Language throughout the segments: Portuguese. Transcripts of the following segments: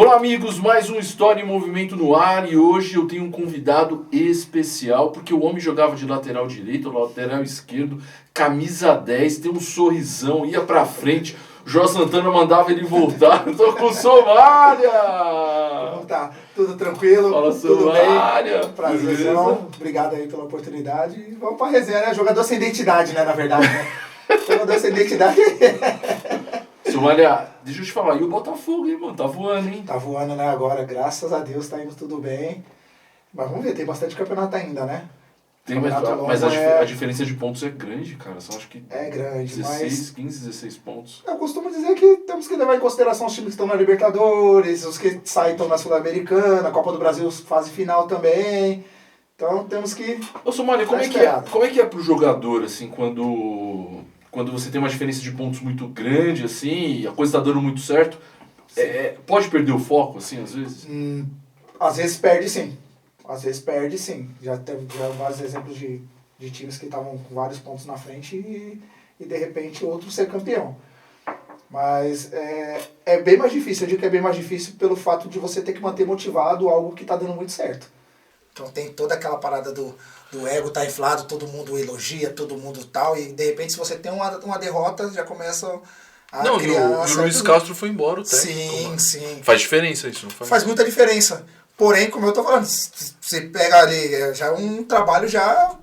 Olá amigos, mais um História em Movimento no ar e hoje eu tenho um convidado especial porque o homem jogava de lateral direito, lateral esquerdo, camisa 10, tem um sorrisão, ia pra frente, o Jó Santana mandava ele voltar, eu tô com o Somália! Como tá? Tudo tranquilo? Fala, tudo Somália! bem? Prazerzão, obrigado aí pela oportunidade. Vamos pra resenha, né? Jogador sem identidade, né, na verdade, né? Jogador sem identidade. Somália, deixa eu te falar, e o Botafogo, hein, mano? Tá voando, hein? Tá voando, né, agora, graças a Deus, tá indo tudo bem. Mas vamos ver, tem bastante campeonato ainda, né? Tem, mas a diferença de pontos é grande, cara. Só acho que é grande, 16, 15, 16 pontos. Eu costumo dizer que temos que levar em consideração os times que estão na Libertadores, os que saem estão na Sul-Americana, Copa do Brasil, fase final também. Então temos que... Ô, Somália, como é que é pro jogador, assim, quando você tem uma diferença de pontos muito grande, assim, e a coisa tá dando muito certo, pode perder o foco, assim, às vezes? Às vezes perde, sim. Às vezes perde, sim. Já teve vários exemplos de times que estavam com vários pontos na frente e de repente outro ser campeão. Mas é bem mais difícil. Eu digo que é bem mais difícil pelo fato de você ter que manter motivado algo que está dando muito certo. Então tem toda aquela parada do ego tá inflado, todo mundo elogia, todo mundo tal, e de repente se você tem uma derrota, já começa a criar... E o Luiz Castro foi embora, o técnico. Sim. Faz diferença isso, não faz? Faz muita diferença. Porém, como eu tô falando, você pega ali, já é um trabalho já,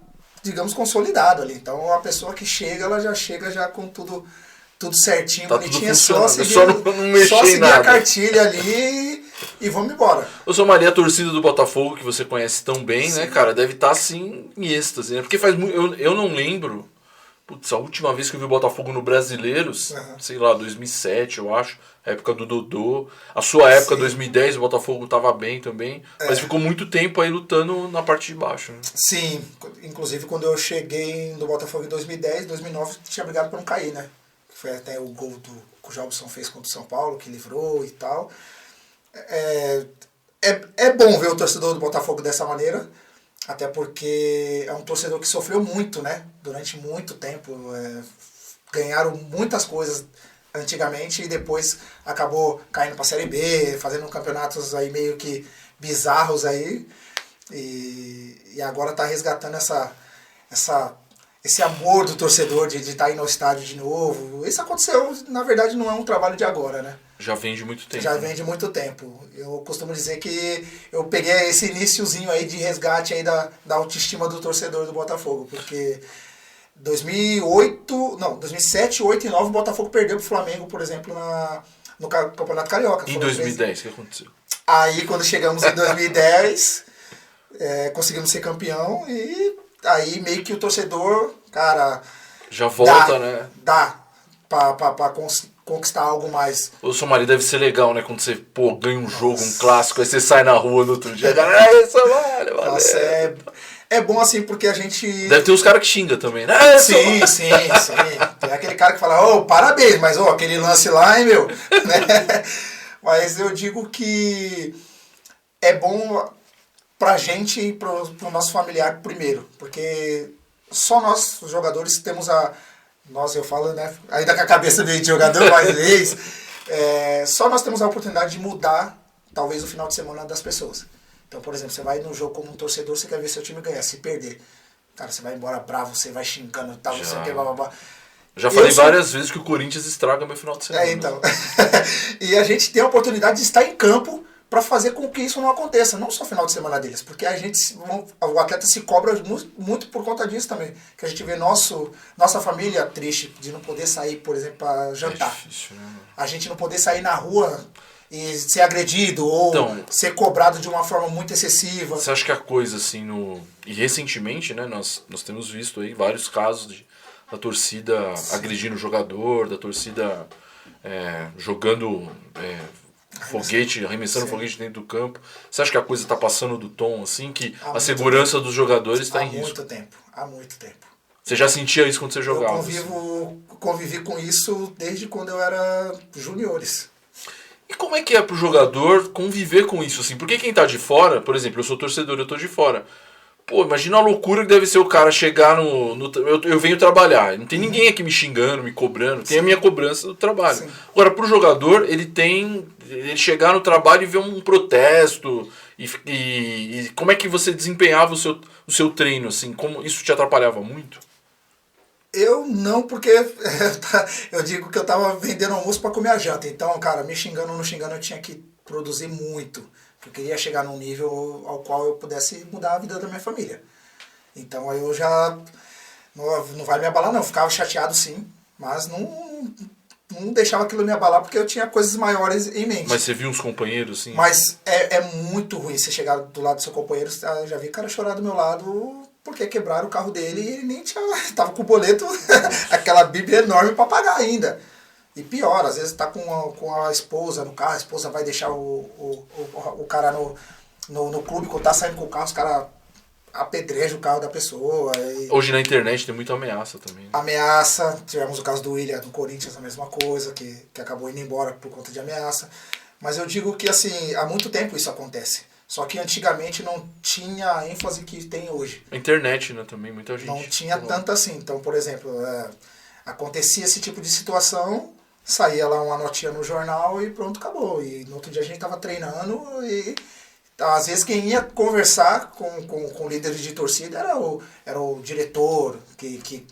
digamos, consolidado ali. Então a pessoa que chega, ela já chega já com tudo certinho, tá bonitinho, só seguir a cartilha ali e vamos embora. Ô, Somália, a torcida do Botafogo, que você conhece tão bem, sim, né, cara, deve estar assim em êxtase, né? Porque faz muito. Eu não lembro. Putz, a última vez que eu vi o Botafogo no Brasileiros, sei lá, 2007, eu acho, a época do Dodô. A sua época, sim, 2010, o Botafogo tava bem também, mas ficou muito tempo aí lutando na parte de baixo, né? Sim, inclusive quando eu cheguei no Botafogo em 2010, 2009, tinha brigado pra não cair, né? Foi até o gol que o Jobson fez contra o São Paulo, que livrou e tal. É bom ver o torcedor do Botafogo dessa maneira, até porque é um torcedor que sofreu muito, né? Durante muito tempo. Ganharam muitas coisas antigamente e depois acabou caindo para a Série B, fazendo campeonatos aí meio que bizarros aí. E agora está resgatando esse amor do torcedor de estar aí no estádio de novo. Isso aconteceu, na verdade, não é um trabalho de agora, né? Já vem de muito tempo. Já vem de muito tempo. Eu costumo dizer que eu peguei esse iniciozinho aí de resgate aí da autoestima do torcedor do Botafogo, porque 2007, 2008 e 2009 o Botafogo perdeu pro Flamengo, por exemplo, no Campeonato Carioca. Em 2010, o que aconteceu? Aí, quando chegamos em 2010, conseguimos ser campeão e aí meio que o torcedor, cara... Já volta, né? Dá pra conquistar algo mais. O Somália deve ser legal, né? Quando você ganha um jogo, um clássico, aí você sai na rua no outro dia. Somália, valeu. Nossa, é bom assim, porque a gente... Deve ter uns caras que xingam também, né? Sim. Tem aquele cara que fala, parabéns, mas aquele lance lá, hein, meu? Né? Mas eu digo que é bom pra gente e pro nosso familiar primeiro, porque só nós, os jogadores, temos eu falo, né? Ainda com a cabeça meio de jogador, mas só nós temos a oportunidade de mudar, talvez, o final de semana das pessoas. Então, por exemplo, você vai no jogo como um torcedor, você quer ver seu time ganhar. Se perder, cara, você vai embora bravo, você vai xingando e tal, você quer blá. Já falei várias vezes que o Corinthians estraga meu final de semana. Então. E a gente tem a oportunidade de estar em campo para fazer com que isso não aconteça, não só no final de semana deles, porque o atleta se cobra muito por conta disso também, que a gente vê nossa família triste de não poder sair, por exemplo, para jantar. É difícil, né? A gente não poder sair na rua e ser agredido ou ser cobrado de uma forma muito excessiva. Você acha que a coisa assim e recentemente, né, nós temos visto aí vários casos da torcida agredindo o jogador, da torcida jogando foguete, arremessando foguete dentro do campo. Você acha que a coisa está passando do tom, assim, que a segurança dos jogadores está em risco? Há muito tempo. Você já sentia isso quando você jogava? Eu convivi com isso desde quando eu era juniores. E como é que é pro jogador conviver com isso, assim? Porque quem tá de fora, por exemplo, eu sou torcedor, eu tô de fora. Pô, imagina a loucura que deve ser o cara chegar eu venho trabalhar, não tem ninguém aqui me xingando, me cobrando, tem a minha cobrança do trabalho. Sim. Agora, pro jogador, ele tem Ele chegar no trabalho e ver um protesto. E como é que você desempenhava o seu treino, assim? Como isso te atrapalhava muito? Eu não, porque eu digo que eu tava vendendo almoço para comer a janta. Então, cara, me xingando ou não xingando, eu tinha que produzir muito. Porque eu queria chegar num nível ao qual eu pudesse mudar a vida da minha família. Então, aí eu já... Não vai me abalar, não. Eu ficava chateado, sim. Mas não deixava aquilo me abalar, porque eu tinha coisas maiores em mente. Mas você viu uns companheiros, assim? Mas é muito ruim você chegar do lado do seu companheiro. Eu já vi cara chorar do meu lado... porque quebraram o carro dele e ele nem tinha... Tava com o boleto, aquela bíblia enorme para pagar ainda. E pior, às vezes tá com a esposa no carro, a esposa vai deixar o cara no clube, quando tá saindo com o carro, os caras apedrejam o carro da pessoa. Hoje na internet tem muita ameaça também. Né? Ameaça, tivemos o caso do Willian, do Corinthians, a mesma coisa, que acabou indo embora por conta de ameaça. Mas eu digo que, assim, há muito tempo isso acontece. Só que antigamente não tinha a ênfase que tem hoje. A internet, né, também, muita gente. Não tinha tanto assim. Então, por exemplo, acontecia esse tipo de situação, saía lá uma notinha no jornal e pronto, acabou. E no outro dia a gente estava treinando e às vezes quem ia conversar com líderes de torcida era o diretor, que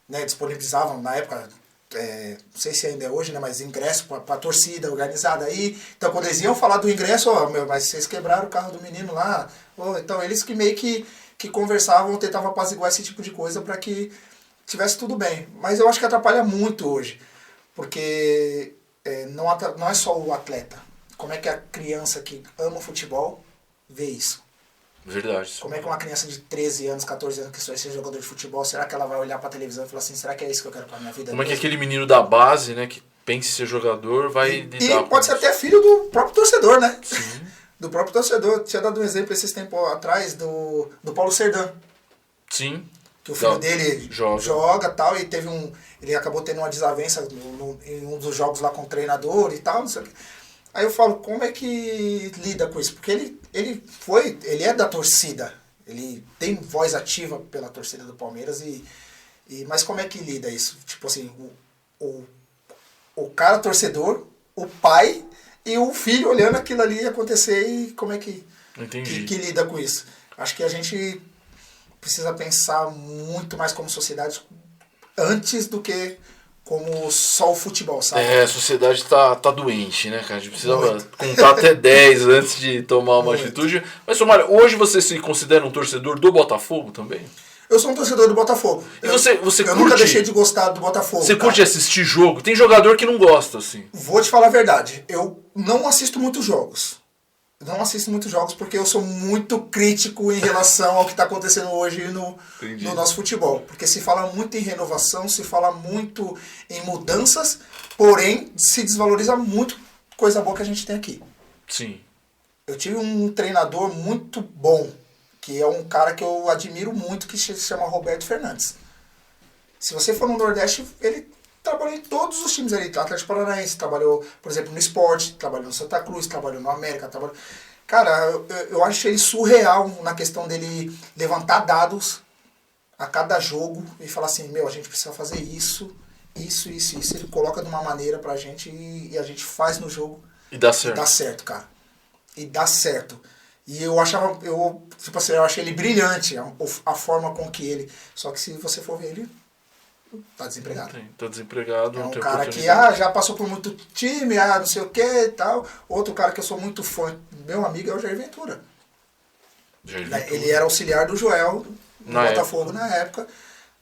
né, disponibilizavam na época... não sei se ainda é hoje, né, mas ingresso para a torcida organizada aí. Então, quando eles iam falar do ingresso, mas vocês quebraram o carro do menino lá. Então, eles que meio que conversavam, tentavam apaziguar esse tipo de coisa para que tivesse tudo bem. Mas eu acho que atrapalha muito hoje, porque não é só o atleta. Como é que a criança que ama futebol vê isso? Verdade. Como é que uma criança de 13 anos, 14 anos que só vai ser jogador de futebol, será que ela vai olhar pra televisão e falar assim, será que é isso que eu quero pra minha vida? Como é que aquele menino da base, né, que pensa em ser jogador, vai lidar e pode ser até filho do próprio torcedor, né? Sim. Do próprio torcedor. Tinha dado um exemplo esses tempos atrás do Paulo Serdã. Sim. Que o filho dele joga e tal, e ele acabou tendo uma desavença em um dos jogos lá com o treinador e tal, não sei o que. Aí eu falo, como é que lida com isso? Porque ele é da torcida, ele tem voz ativa pela torcida do Palmeiras, mas como é que lida isso? Tipo assim, o cara torcedor, o pai e o filho olhando aquilo ali acontecer e como é que lida com isso? Acho que a gente precisa pensar muito mais como sociedade antes do que como só o futebol, sabe? A sociedade tá doente, né, cara? A gente precisa contar até 10 antes de tomar uma atitude. Mas, Somália, hoje você se considera um torcedor do Botafogo também? Eu sou um torcedor do Botafogo. E você curte, nunca deixei de gostar do Botafogo. Você curte assistir jogo? Tem jogador que não gosta, assim. Vou te falar a verdade. Eu não assisto muitos jogos. Não assisto muitos jogos porque eu sou muito crítico em relação ao que está acontecendo hoje no nosso futebol. Porque se fala muito em renovação, se fala muito em mudanças, porém se desvaloriza muito coisa boa que a gente tem aqui. Sim. Eu tive um treinador muito bom, que é um cara que eu admiro muito, que se chama Roberto Fernandes. Se você for no Nordeste, ele trabalhou em todos os times ali. Atlético Paranaense, trabalhou, por exemplo, no Sport, trabalhou no Santa Cruz, trabalhou no América. Cara, eu acho ele surreal na questão dele levantar dados a cada jogo e falar assim, a gente precisa fazer isso. Ele coloca de uma maneira pra gente e a gente faz no jogo. E dá certo. E dá certo, cara. E dá certo. E eu achei ele brilhante, a forma com que ele... Só que se você for ver ele... Tá desempregado. Tá desempregado. É um cara que já passou por muito time, não sei o que e tal. Outro cara que eu sou muito fã, meu amigo, é o Jair Ventura. Ele era auxiliar do Joel no Botafogo na época,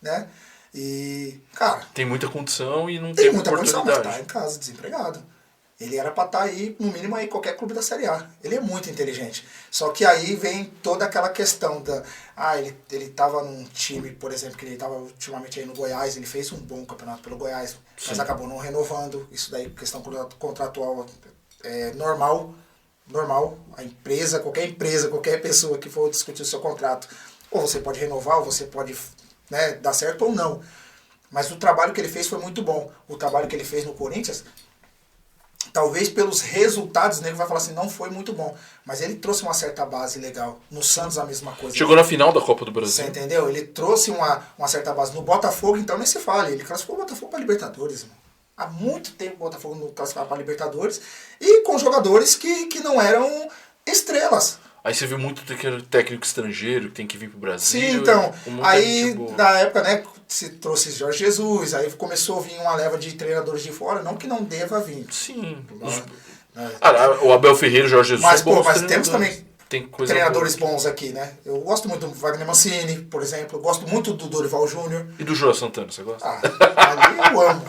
né? E, cara... Tem muita condição e não tem muita oportunidade. Condição, mas tá em casa, desempregado. Ele era pra estar aí, no mínimo, aí qualquer clube da Série A. Ele é muito inteligente. Só que aí vem toda aquela questão da... ele tava num time, por exemplo, que ele tava ultimamente aí no Goiás, ele fez um bom campeonato pelo Goiás, mas acabou não renovando. Isso daí, questão contratual normal. A empresa, qualquer pessoa que for discutir o seu contrato, ou você pode renovar, ou você pode dar certo ou não. Mas o trabalho que ele fez foi muito bom. O trabalho que ele fez no Corinthians... Talvez pelos resultados, o nego vai falar assim, não foi muito bom. Mas ele trouxe uma certa base legal. No Santos a mesma coisa. Chegou na final da Copa do Brasil. Você entendeu? Ele trouxe uma certa base. No Botafogo, então, nem se fala. Ele classificou o Botafogo para Libertadores, mano. Há muito tempo o Botafogo não classificava para Libertadores. E com jogadores que não eram estrelas. Aí você viu muito técnico estrangeiro que tem que vir pro Brasil. Sim, então. Aí, tipo... na época, né, se trouxe Jorge Jesus, aí começou a vir uma leva de treinadores de fora, não que não deva vir. Sim. Né? O Abel Ferreira, o Jorge Jesus mas, são bons mas temos também tem coisa treinadores bons aqui, né? Eu gosto muito do Wagner Mancini, por exemplo. Eu gosto muito do Dorival Júnior. E do Joel Santana, você gosta? Ali eu amo.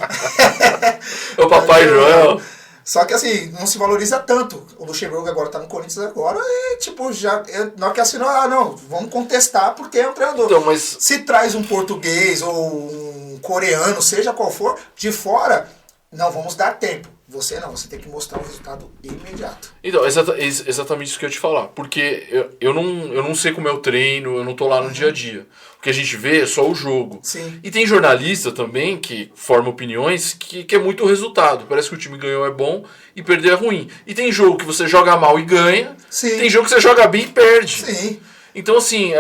O Papai Joel. Só que assim, não se valoriza tanto. O Luxemburgo agora tá no Corinthians agora e tipo, na hora que assinou, não, vamos contestar porque é um treinador. Então, mas... Se traz um português ou um coreano, seja qual for, de fora, não, vamos dar tempo. Você não, você tem que mostrar o resultado imediato. Então, exatamente isso que eu ia te falar. Porque eu não sei como é o treino, eu não tô lá no dia a dia. O que a gente vê é só o jogo. Sim. E tem jornalista também que forma opiniões que é muito o resultado. Parece que o time ganhou é bom e perder é ruim. E tem jogo que você joga mal e ganha. Sim. Tem jogo que você joga bem e perde. Sim. Então, assim,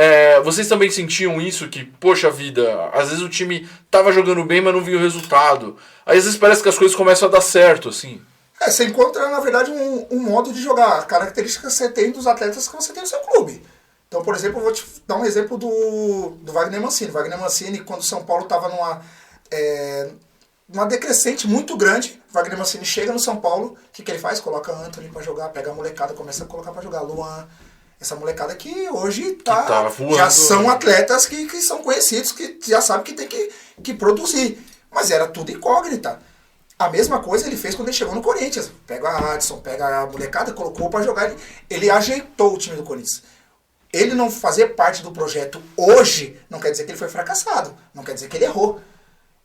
vocês também sentiam isso, que, poxa vida, às vezes o time tava jogando bem, mas não viu o resultado. Aí, às vezes parece que as coisas começam a dar certo, assim. Você encontra, na verdade, um modo de jogar, características que você tem dos atletas que você tem no seu clube. Então, por exemplo, eu vou te dar um exemplo do Wagner Mancini. Wagner Mancini, quando o São Paulo estava numa decrescente muito grande, Wagner Mancini chega no São Paulo, o que ele faz? Coloca Antony para jogar, pega a molecada, começa a colocar para jogar. Luan, essa molecada que hoje voando, já são atletas que são conhecidos, que já sabem que tem que produzir. Mas era tudo incógnita. A mesma coisa ele fez quando ele chegou no Corinthians. Pega a Adson, pega a molecada, colocou para jogar. Ele ajeitou o time do Corinthians. Ele não fazer parte do projeto hoje não quer dizer que ele foi fracassado. Não quer dizer que ele errou.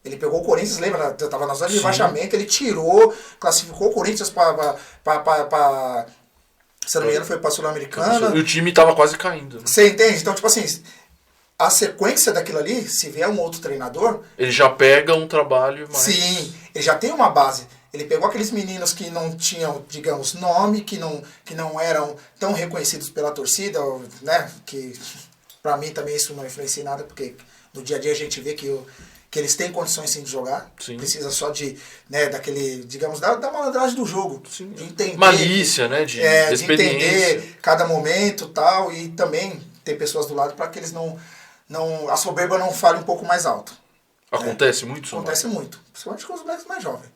Ele pegou o Corinthians, lembra? Estava na zona de rebaixamento, ele tirou, classificou o Corinthians para se não me engano, foi para a Sul-Americana. E o time tava quase caindo. Né? Você entende? Então, tipo assim, a sequência daquilo ali, se vier um outro treinador... Ele já pega um trabalho mais... Sim, ele já tem uma base. Ele pegou aqueles meninos que não tinham, digamos, nome, que não eram tão reconhecidos pela torcida, né? Que pra mim também isso não influencia em nada, porque no dia a dia a gente vê que eles têm condições sim de jogar. Sim. Precisa só daquele, digamos, da malandragem do jogo. Sim. De entender. Malícia, né? De entender cada momento e tal. E também ter pessoas do lado para que eles não. A soberba não fale um pouco mais alto. Acontece muito? Acontece muito. Principalmente com os moleques mais jovens.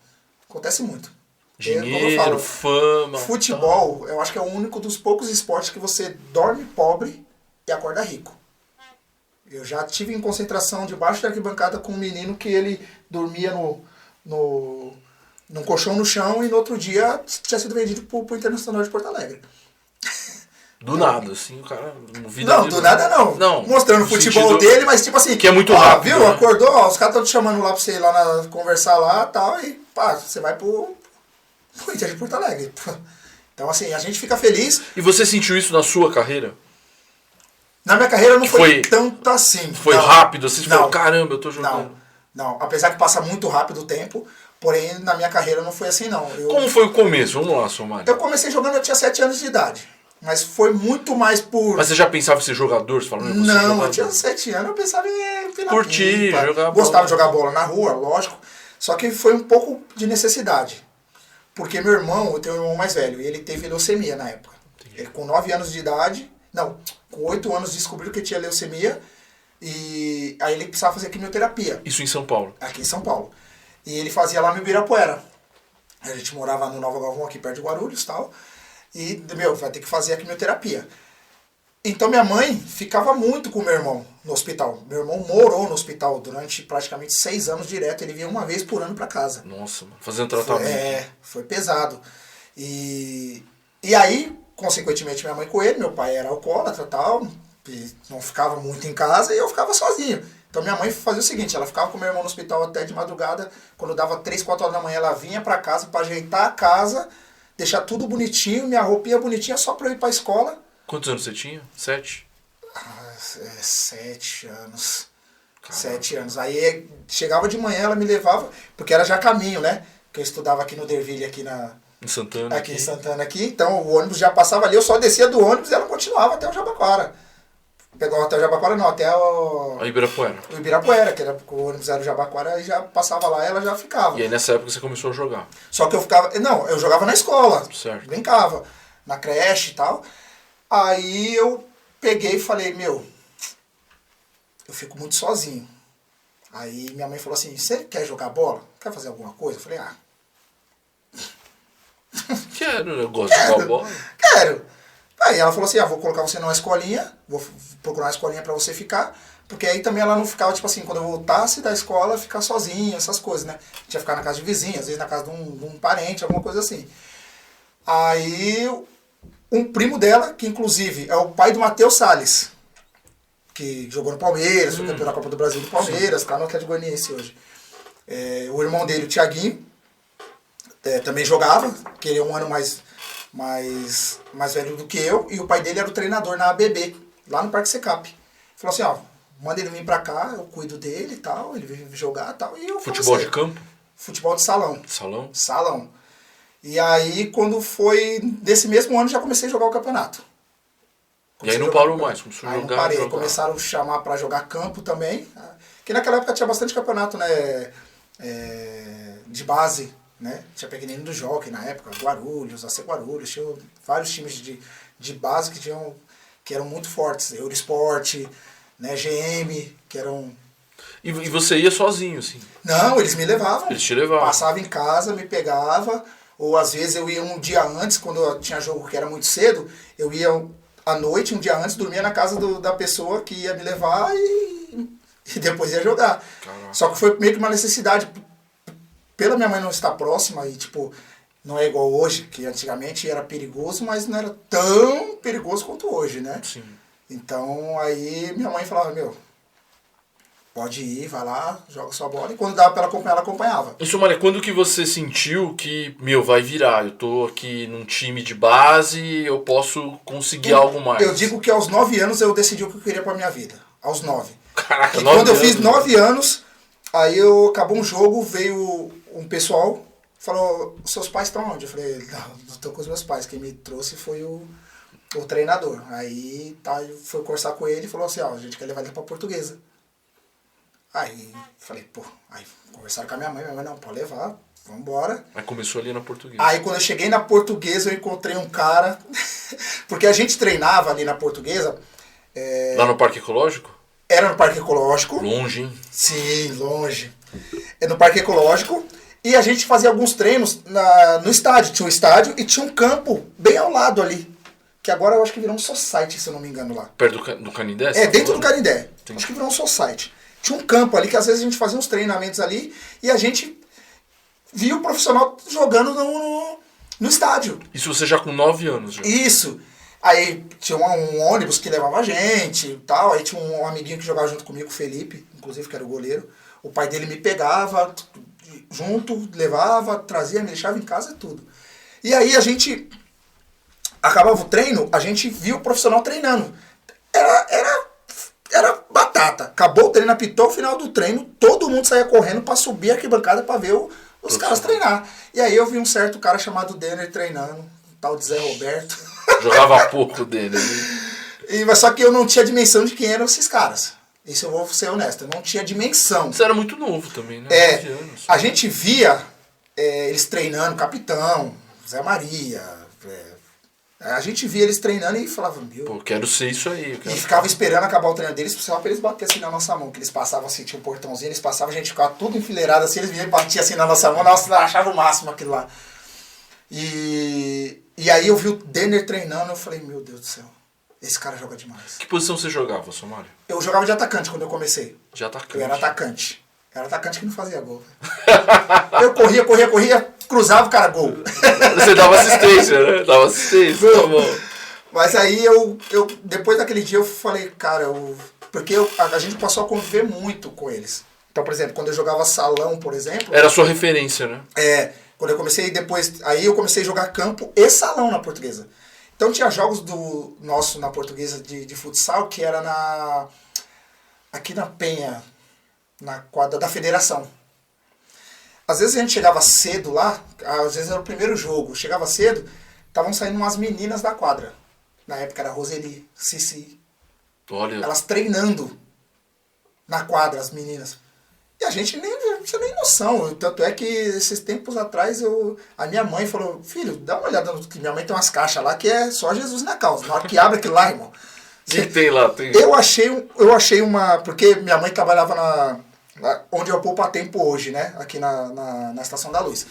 Acontece muito. Dinheiro, fama. Futebol, eu acho que é o único dos poucos esportes que você dorme pobre e acorda rico. Eu já tive em concentração debaixo da arquibancada com um menino que ele dormia num colchão no chão e no outro dia tinha sido vendido pro Internacional de Porto Alegre. Do nada, assim, o cara... Não, do nada não. Mostrando o futebol dele, mas tipo assim... Que é muito rápido. Viu? Né? Acordou, os caras estão te chamando lá pra você ir lá conversar lá e tal, e pá, você vai pro Inter de Porto Alegre. Então assim, a gente fica feliz. E você sentiu isso na sua carreira? Na minha carreira não foi tanto assim. Foi rápido, assim, você falou, caramba, eu tô jogando. Não, apesar que passa muito rápido o tempo, porém na minha carreira não foi assim não. Como foi o começo? Vamos lá, Somário. Eu comecei jogando, eu tinha 7 anos de idade. Mas foi muito mais por... Mas você já pensava em ser jogador? Você falou, não, eu tinha 7 anos, eu pensava em curtir, jogar bola. Gostava de jogar bola na rua, lógico. Só que foi um pouco de necessidade. Porque meu irmão, eu tenho um irmão mais velho, e ele teve leucemia na época. Ele com 9 anos de idade, com 8 anos descobriu que tinha leucemia, e aí ele precisava fazer quimioterapia. Isso em São Paulo? Aqui em São Paulo. E ele fazia lá no Ibirapuera. A gente morava no Nova Galvão, aqui perto de Guarulhos e tal. E, vai ter que fazer a quimioterapia. Então minha mãe ficava muito com o meu irmão no hospital. Meu irmão morou no hospital durante praticamente 6 anos direto. Ele vinha uma vez por ano para casa. Nossa, mano. Fazendo tratamento. Foi pesado. E aí, consequentemente, minha mãe com ele. Meu pai era alcoólatra e tal. E não ficava muito em casa e eu ficava sozinho. Então minha mãe fazia o seguinte, ela ficava com meu irmão no hospital até de madrugada. Quando dava 3, 4 horas da manhã, ela vinha para casa para ajeitar a casa, deixar tudo bonitinho, minha roupinha bonitinha só pra eu ir pra escola. Quantos anos você tinha? 7? 7 anos. Caramba. 7 anos. Aí chegava de manhã, ela me levava, porque era já caminho, né? Porque eu estudava aqui no Derville, em Santana. Em Santana aqui. Então o ônibus já passava ali, eu só descia do ônibus e ela continuava até o Jabaquara. Pegava até o Jabaquara, não, até A Ibirapuera. o Ibirapuera, que era o ônibus era o Jabaquara, e já passava lá e ela já ficava. E aí nessa época você começou a jogar. Só que eu ficava... Não, eu jogava na escola. Certo. Brincava. Na creche e tal. Aí eu peguei e falei, meu, eu fico muito sozinho. Aí minha mãe falou assim, você quer jogar bola? Quer fazer alguma coisa? Eu falei, Quero, eu gosto de jogar bola. quero. Aí ela falou assim, vou colocar você numa escolinha, vou procurar uma escolinha pra você ficar, porque aí também ela não ficava, tipo assim, quando eu voltasse da escola, ficar sozinha, essas coisas, né? Tinha que ficar na casa de vizinho, às vezes na casa de um parente, alguma coisa assim. Aí um primo dela, que inclusive é o pai do Matheus Salles, que jogou no Palmeiras, foi campeão da Copa do Brasil do Palmeiras, tá no Atlético Goianiense hoje. O irmão dele, o Thiaguinho, também jogava, que ele é um ano mais velho do que eu, e o pai dele era o treinador na ABB, lá no Parque Secap. Falou assim, manda ele vir pra cá, eu cuido dele e tal, ele vem jogar e tal, e eu Futebol de campo? Futebol de salão. Salão? Salão. E aí, quando foi desse mesmo ano, já comecei a jogar o campeonato. E aí não parou mais, começou a jogar. Não parei, começaram a chamar pra jogar campo também, que naquela época tinha bastante campeonato, né, de base, né? Tinha Pequenino do Jockey na época, Guarulhos, AC Guarulhos, tinha vários times de base que eram muito fortes, Eurosport, né, GM, que eram... E você ia sozinho, assim? Não, eles me levavam. Eles te levavam. Passava em casa, me pegava, ou às vezes eu ia um dia antes, quando eu tinha jogo que era muito cedo, eu ia à noite, um dia antes, dormia na casa da pessoa que ia me levar e depois ia jogar. Caraca. Só que foi meio que uma necessidade, pela minha mãe não estar próxima e, tipo, não é igual hoje, que antigamente era perigoso, mas não era tão perigoso quanto hoje, né? Sim. Então, aí minha mãe falava, meu, pode ir, vai lá, joga sua bola. E quando dava pra ela acompanhar, ela acompanhava. Isso, Maria, quando que você sentiu que, vai virar? Eu tô aqui num time de base, eu posso conseguir algo mais? Eu digo que aos 9 anos eu decidi o que eu queria pra minha vida. Aos 9. Caraca, E quando eu fiz 9 anos, aí acabou um jogo, veio um pessoal, falou, seus pais estão onde? Eu falei, não tô com os meus pais, quem me trouxe foi o treinador. Aí eu fui conversar com ele e falou assim, a gente quer levar ele pra Portuguesa. Aí falei, aí conversaram com a minha mãe não, pode levar, vambora. Aí começou ali na Portuguesa. Aí quando eu cheguei na Portuguesa, eu encontrei um cara, porque a gente treinava ali na Portuguesa. Lá no Parque Ecológico? Era no Parque Ecológico. Longe, hein? Sim, longe. No Parque Ecológico. E a gente fazia alguns treinos no estádio. Tinha um estádio e tinha um campo bem ao lado ali. Que agora eu acho que virou um society, se eu não me engano, lá. Perto do Canindé? Dentro do Canindé. Entendi. Acho que virou um society. Tinha um campo ali que às vezes a gente fazia uns treinamentos ali e a gente via o profissional jogando no estádio. Isso você já com 9 anos? Já. Isso. Aí tinha um ônibus que levava a gente e tal. Aí tinha um amiguinho que jogava junto comigo, o Felipe, inclusive, que era o goleiro. O pai dele me pegava junto, levava, trazia, me deixava em casa e tudo. E aí a gente acabava o treino, a gente via o profissional treinando. Era batata. Acabou o treino, apitou o final do treino, todo mundo saía correndo pra subir a arquibancada pra ver os caras treinar. E aí eu vi um certo cara chamado Denner treinando, um tal de Zé Roberto. Jogava pouco dele. Mas só que eu não tinha dimensão de quem eram esses caras. Isso eu vou ser honesto, eu não tinha dimensão. Você era muito novo também, né? A gente via eles treinando, Capitão, Zé Maria. A gente via eles treinando e falava, meu... Pô, quero ser isso aí. E ficava esperando acabar o treino deles, só pra eles baterem assim na nossa mão. Que eles passavam assim, tinha um portãozinho, eles passavam, a gente ficava tudo enfileirado assim, eles vinham e batiam assim na nossa mão, nossa, achava o máximo aquilo lá. E aí eu vi o Denner treinando, eu falei, meu Deus do céu, esse cara joga demais. Que posição você jogava, Somália? Eu jogava de atacante quando eu comecei. De atacante? Eu era atacante. Era atacante que não fazia gol. Eu corria, cruzava o cara, gol. Você dava assistência, né? Dava assistência, tá bom. Mas aí depois daquele dia eu falei, cara, porque a gente passou a conviver muito com eles. Então, por exemplo, quando eu jogava salão, por exemplo... Era a sua referência, né? Quando eu comecei aí eu comecei a jogar campo e salão na Portuguesa. Então tinha jogos do nosso na Portuguesa de futsal que era aqui na Penha, na quadra da Federação. Às vezes a gente chegava cedo lá, às vezes era o primeiro jogo, chegava cedo, estavam saindo umas meninas da quadra. Na época era Roseli, Cici, Olha. Elas treinando na quadra, as meninas. E a gente não tinha nem noção. Tanto é que esses tempos atrás a minha mãe falou, filho, dá uma olhada no que minha mãe tem umas caixas lá que é só Jesus na causa. Na hora que abre aquilo lá, irmão. O que tem lá? Eu achei uma... Porque minha mãe trabalhava onde eu poupo a tempo hoje, né? Aqui na Estação da Luz.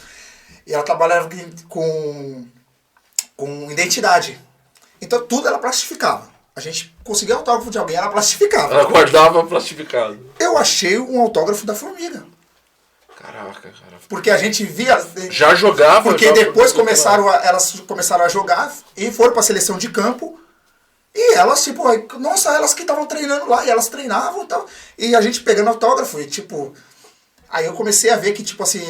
E ela trabalhava com identidade. Então tudo ela plastificava. A gente conseguia autógrafo de alguém, ela plastificava. Ela guardava plastificado. Eu achei um autógrafo da Formiga. Caraca, cara. Porque a gente via... Já jogava? Porque depois elas começaram a jogar e foram para a seleção de campo. E elas, tipo, nossa, elas que estavam treinando lá, e elas treinavam e tal. E a gente pegando autógrafo, e tipo... Aí eu comecei a ver que, tipo assim,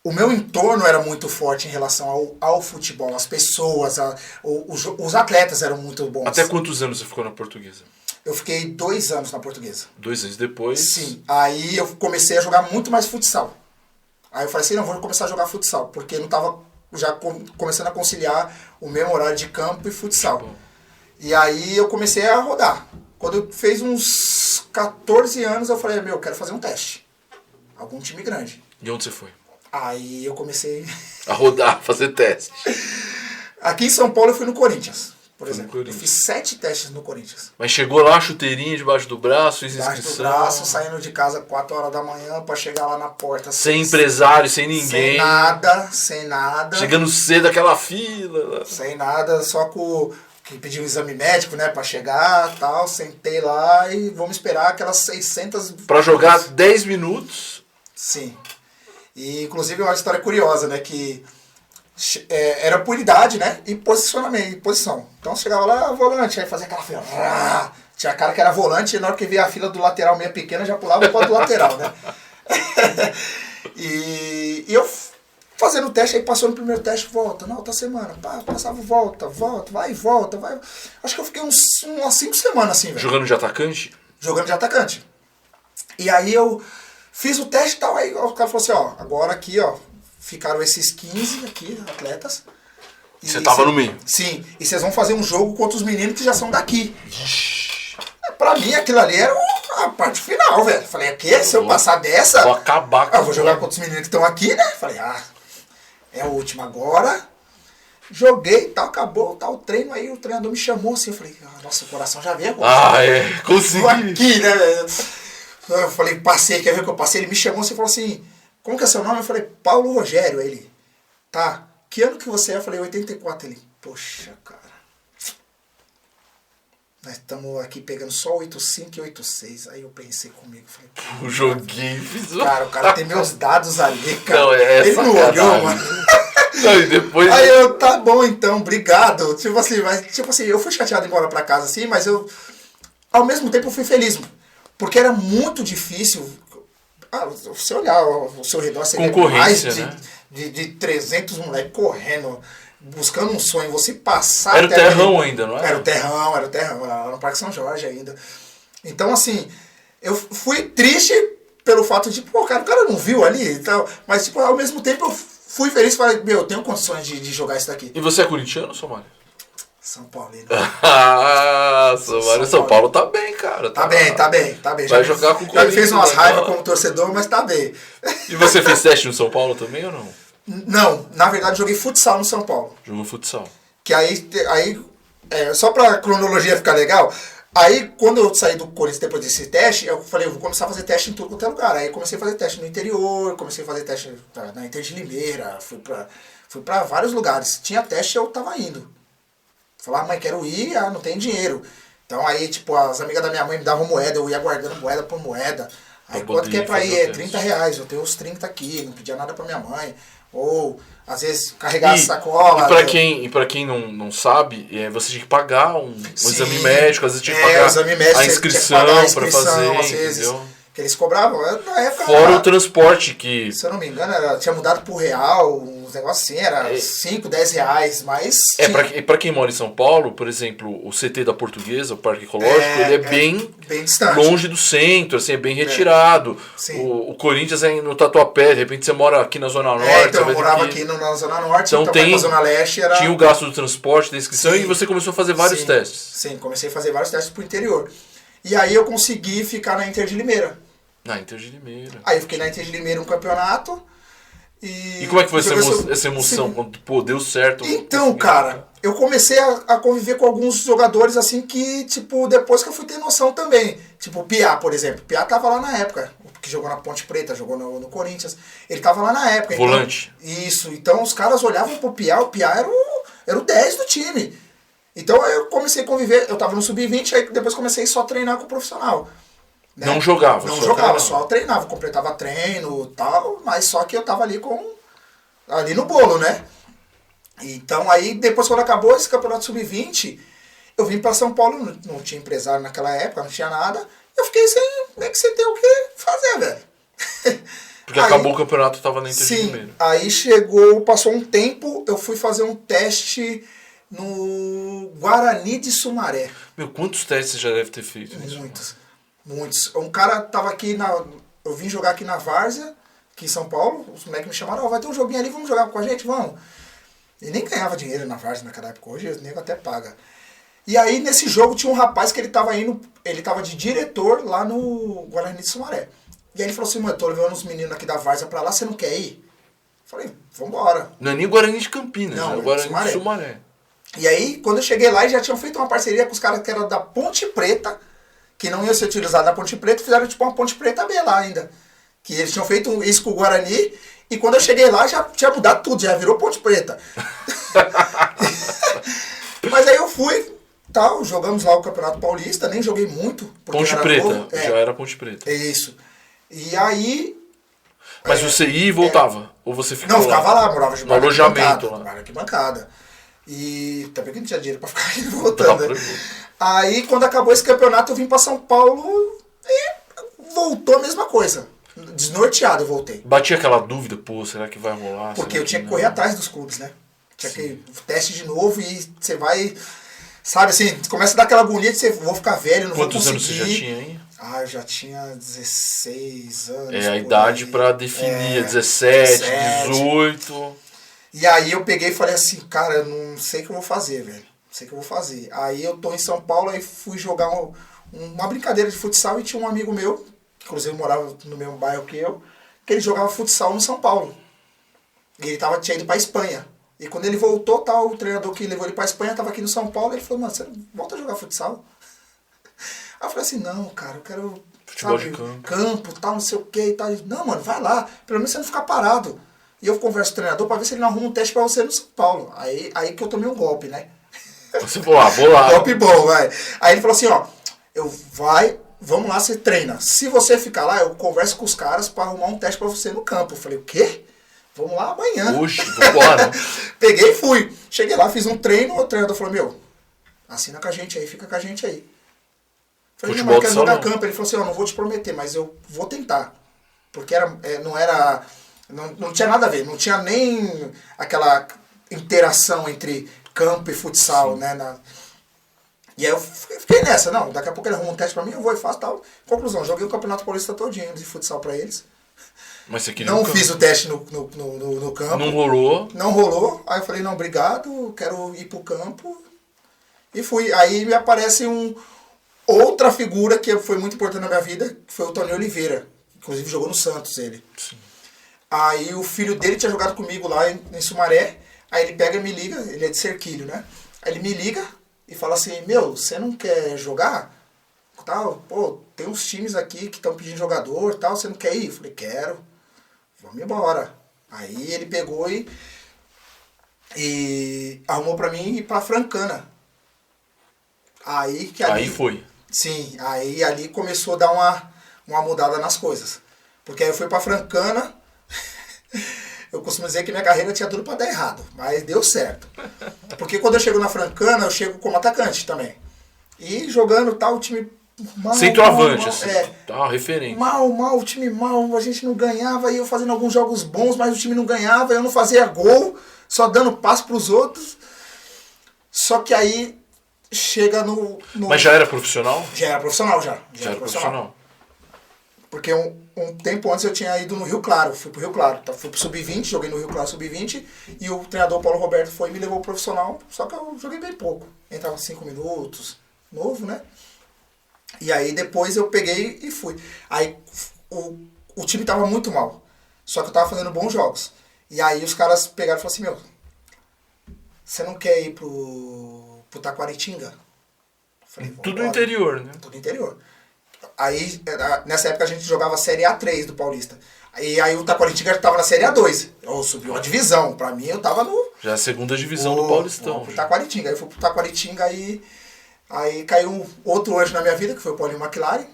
o meu entorno era muito forte em relação ao futebol. As pessoas, os atletas eram muito bons. Até quantos anos você ficou na Portuguesa? Eu fiquei 2 anos na Portuguesa. 2 anos depois? Sim. Aí eu comecei a jogar muito mais futsal. Aí eu falei assim, não, vou começar a jogar futsal. Porque não estava já começando a conciliar o mesmo horário de campo e futsal. Bom. E aí eu comecei a rodar. Quando eu fiz uns 14 anos, eu falei, eu quero fazer um teste. Algum time grande. E onde você foi? Aí eu comecei... a rodar, fazer teste. Aqui em São Paulo eu fui no Corinthians, por exemplo. Eu fiz 7 testes no Corinthians. Mas chegou lá, chuteirinha debaixo do braço, fiz inscrição. Debaixo do braço, saindo de casa 4 horas da manhã pra chegar lá na porta. Sem empresário, sem ninguém. Sem nada. Chegando cedo, aquela fila. Sem nada, só com... que pedi um exame médico, né, pra chegar, tal, sentei lá e vamos esperar aquelas 600... Pra jogar 10 minutos? Sim. E, inclusive, uma história curiosa, né, que era por idade, né, e posicionamento, e posição. Então, chegava lá, volante, aí fazia aquela fila, tinha cara que era volante, e na hora que via a fila do lateral meia pequena, já pulava para o lateral, né. e eu... fazendo o teste, aí passou no primeiro teste, volta, na outra semana, passava, volta, vai. Acho que eu fiquei umas 5 semanas assim, velho. Jogando de atacante? Jogando de atacante. E aí eu fiz o teste e tal, aí o cara falou assim, agora aqui, ficaram esses 15 aqui, atletas. E você tava no meio? Sim, e vocês vão fazer um jogo contra os meninos que já são daqui. Pra mim, aquilo ali era a parte final, velho. Falei, se eu passar dessa... Vou acabar com eu vou jogar contra os meninos que estão aqui, né? Falei, é a última agora. Joguei e tal, acabou tal o treino. Aí o treinador me chamou assim. Eu falei, nossa, o coração já veio. Consegui. Aqui, né? Eu falei, passei, quer ver que eu passei? Ele me chamou assim e falou assim, como que é seu nome? Eu falei, Paulo Rogério. Aí ele, tá, que ano que você é? Eu falei, 84. Ele, poxa, cara. Nós estamos aqui pegando só 8,5 e 8,6. Aí eu pensei comigo, falei, o joguinho, fiz o cara tem meus dados ali, cara. Não, ele não olhou, mano. Não, e depois... Aí eu, tá bom então, obrigado. Tipo assim, eu fui chateado em ir embora pra casa assim, mas eu, ao mesmo tempo, eu fui feliz. Porque era muito difícil. Você olhar ao seu redor, você vê mais de 300 moleques correndo, buscando um sonho, você passar... Era o terrão ainda, não era? Era o terrão, era no Parque São Jorge ainda. Então, assim, eu fui triste pelo fato de, o cara não viu ali e tal, mas, tipo, ao mesmo tempo eu fui feliz e falei, eu tenho condições de jogar isso daqui. E você é corintiano ou Somália? São Paulino. Somália. São Paulo tá bem, cara. Tá bem. Vai jogar com o Corinthians. Já fez umas raivas como torcedor, mas tá bem. E você fez teste no São Paulo também ou não? Não, na verdade joguei futsal no São Paulo. Jogou futsal. Que aí só pra cronologia ficar legal, aí quando eu saí do Corinthians depois desse teste, eu falei, eu vou começar a fazer teste em tudo quanto é lugar. Aí comecei a fazer teste no interior, comecei a fazer teste na Inter de Limeira, fui pra vários lugares. Tinha teste e eu tava indo. Falava, mãe, quero ir, não tem dinheiro. Então aí, tipo, as amigas da minha mãe me davam moeda, eu ia guardando moeda por moeda. Aí quanto que é pra ir? É R$30, eu tenho os 30 aqui, não pedia nada pra minha mãe. Ou, às vezes, carregar a sacola. E pra quem não sabe, você tinha que pagar um exame médico, às vezes tinha que pagar exame médico, a inscrição pra fazer, às vezes, entendeu? Que eles cobravam, na época... Fora o transporte que... Se eu não me engano, tinha mudado pro real, uns negócios assim, era 5, 10 reais, mas... Pra quem mora em São Paulo, por exemplo, o CT da Portuguesa, o Parque Ecológico, ele é bem distante. Longe do centro, assim, é bem retirado. O Corinthians é no Tatuapé, de repente você mora aqui na Zona Norte. Então eu morava aqui na Zona Norte, então tem, na Zona Leste era... Tinha o gasto do transporte, da inscrição, e você começou a fazer vários testes. Sim, comecei a fazer vários testes pro interior. E aí eu consegui ficar na Inter de Limeira. Na Inter de Limeira. Aí eu fiquei na Inter de Limeira um campeonato. E como é que foi essa emoção? Quando, pô, deu certo? Então, cara, eu comecei a conviver com alguns jogadores assim que, tipo, depois que eu fui ter noção também. Tipo, o Piá, por exemplo. O Piá tava lá na época, que jogou na Ponte Preta, jogou no Corinthians. Ele tava lá na época. Volante. Então, isso. Então os caras olhavam pro Piá, o Piá era o 10 do time. Então eu comecei a conviver, eu tava no Sub-20, aí depois comecei só a treinar com o profissional. Né? Não jogava, Não jogava, só treinava, completava treino e tal, mas só que eu tava ali ali no bolo, né? Então aí, depois quando acabou esse campeonato Sub-20, eu vim pra São Paulo, não tinha empresário naquela época, não tinha nada, eu fiquei meio que sem ter o que fazer, velho. Porque aí, acabou o campeonato, tava na Inter de Limeira. Sim, aí passou um tempo, eu fui fazer um teste no Guarani de Sumaré. Meu, quantos testes você já deve ter feito? Muitos. Um cara tava aqui eu vim jogar aqui na Várzea, aqui em São Paulo, os moleques me chamaram, vai ter um joguinho ali, vamos jogar com a gente, vamos. E nem ganhava dinheiro na Várzea naquela época, hoje o nego até paga. E aí nesse jogo tinha um rapaz que ele tava de diretor lá no Guarani de Sumaré. E aí ele falou assim, mano, tô levando uns meninos aqui da Várzea pra lá, você não quer ir? Falei, vambora. Não é nem Guarani de Campinas, não, é o Guarani de Sumaré. E aí, quando eu cheguei lá, eles já tinham feito uma parceria com os caras que eram da Ponte Preta, que não ia ser utilizado na Ponte Preta, fizeram tipo uma Ponte Preta B lá ainda. Que eles tinham feito isso com o Guarani, e quando eu cheguei lá, já tinha mudado tudo, já virou Ponte Preta. Mas aí eu fui, tal, jogamos lá o Campeonato Paulista, nem joguei muito. Ponte Preta, já era Ponte Preta. É isso. E aí... Mas você ia e voltava? Ou você ficava lá? Não, ficava lá, morava de no alojamento lá. Morava aqui bancada. E também que não tinha dinheiro pra ficar indo e voltando, né? Aí, quando acabou esse campeonato, eu vim pra São Paulo e voltou a mesma coisa. Desnorteado eu voltei. Batia aquela dúvida, pô, será que vai rolar? Porque eu tinha que correr atrás dos clubes, né? Tinha que teste de novo e você vai... Sabe assim, começa a dar aquela agonia de você, vou ficar velho, não vou conseguir. Quantos anos você já tinha aí? Eu já tinha 16 anos. É a idade pra definir, 17, 18... E aí eu peguei e falei assim, cara, eu não sei o que eu vou fazer, velho. Não sei o que eu vou fazer. Aí eu tô em São Paulo, aí fui jogar uma brincadeira de futsal e tinha um amigo meu, que inclusive morava no mesmo bairro que eu, que ele jogava futsal no São Paulo. E ele tinha ido pra Espanha. E quando ele voltou, o treinador que levou ele pra Espanha tava aqui no São Paulo, ele falou, mano, você volta a jogar futsal? Aí eu falei assim, não, cara, eu quero... Futebol de campo, tal, não sei o que e tal. Não, mano, vai lá, pelo menos você não ficar parado. E eu converso com o treinador pra ver se ele não arruma um teste pra você no São Paulo. Aí que eu tomei um golpe, né? Você falou, vou lá. Golpe bom, vai. Aí ele falou assim, ó, vamos lá, você treina. Se você ficar lá, eu converso com os caras pra arrumar um teste pra você no campo. Eu falei, o quê? Vamos lá amanhã. Oxe, vambora. Peguei e fui. Cheguei lá, fiz um treino, o treinador falou, meu, assina com a gente aí, fica com a gente aí. Falei, não, mas eu quero jogar campo. Ele falou assim, ó, não vou te prometer, mas eu vou tentar. Porque não tinha nada a ver, não tinha nem aquela interação entre campo e futsal, né? E aí eu fiquei nessa, não, daqui a pouco ele arruma um teste pra mim, eu vou e faço tal. Conclusão, joguei o Campeonato Paulista todinho de futsal pra eles. Mas você queria não fiz o teste no campo. Não rolou? Não rolou, aí eu falei, não, obrigado, quero ir pro campo. E fui. Aí me aparece outra figura que foi muito importante na minha vida, que foi o Tony Oliveira. Inclusive jogou no Santos, ele. Sim. Aí o filho dele tinha jogado comigo lá em Sumaré. Aí ele pega e me liga, ele é de Cerquilho, né? Aí ele me liga e fala assim, meu, você não quer jogar? Tal, pô, tem uns times aqui que estão pedindo jogador, tal, você não quer ir? Eu falei, quero, vamos embora. Aí ele pegou e arrumou pra mim ir pra Francana. Aí foi. Sim, aí ali começou a dar uma mudada nas coisas. Porque aí eu fui pra Francana. Eu costumo dizer que minha carreira tinha tudo pra dar errado, mas deu certo. Porque quando eu chego na Francana, eu chego como atacante também. E jogando tal, o time Centroavante, assim. Referente. Mal, o time mal, a gente não ganhava, e eu fazendo alguns jogos bons, mas o time não ganhava, eu não fazia gol, só dando passo pros outros. Só que aí chega no... Mas já era profissional? Já era profissional, já. Já era profissional. Porque um tempo antes eu tinha ido no Rio Claro, fui pro Rio Claro. Então, fui pro Sub-20, joguei no Rio Claro Sub-20, e o treinador Paulo Roberto foi e me levou pro profissional, só que eu joguei bem pouco. Entrava 5 minutos, novo, né? E aí depois eu peguei e fui. Aí o time tava muito mal, só que eu tava fazendo bons jogos. E aí os caras pegaram e falaram assim, meu, você não quer ir pro Taquaritinga? Falei, tudo interior, né? Tudo interior. Aí, nessa época a gente jogava a Série A3 do Paulista. E aí o Taquaritinga já tava na Série A2. Eu subi uma divisão. Pra mim, eu tava no... Já a segunda divisão do Paulistão. Pro Taquaritinga. Aí eu fui pro Taquaritinga, aí caiu outro anjo na minha vida, que foi o Paulinho McLaren.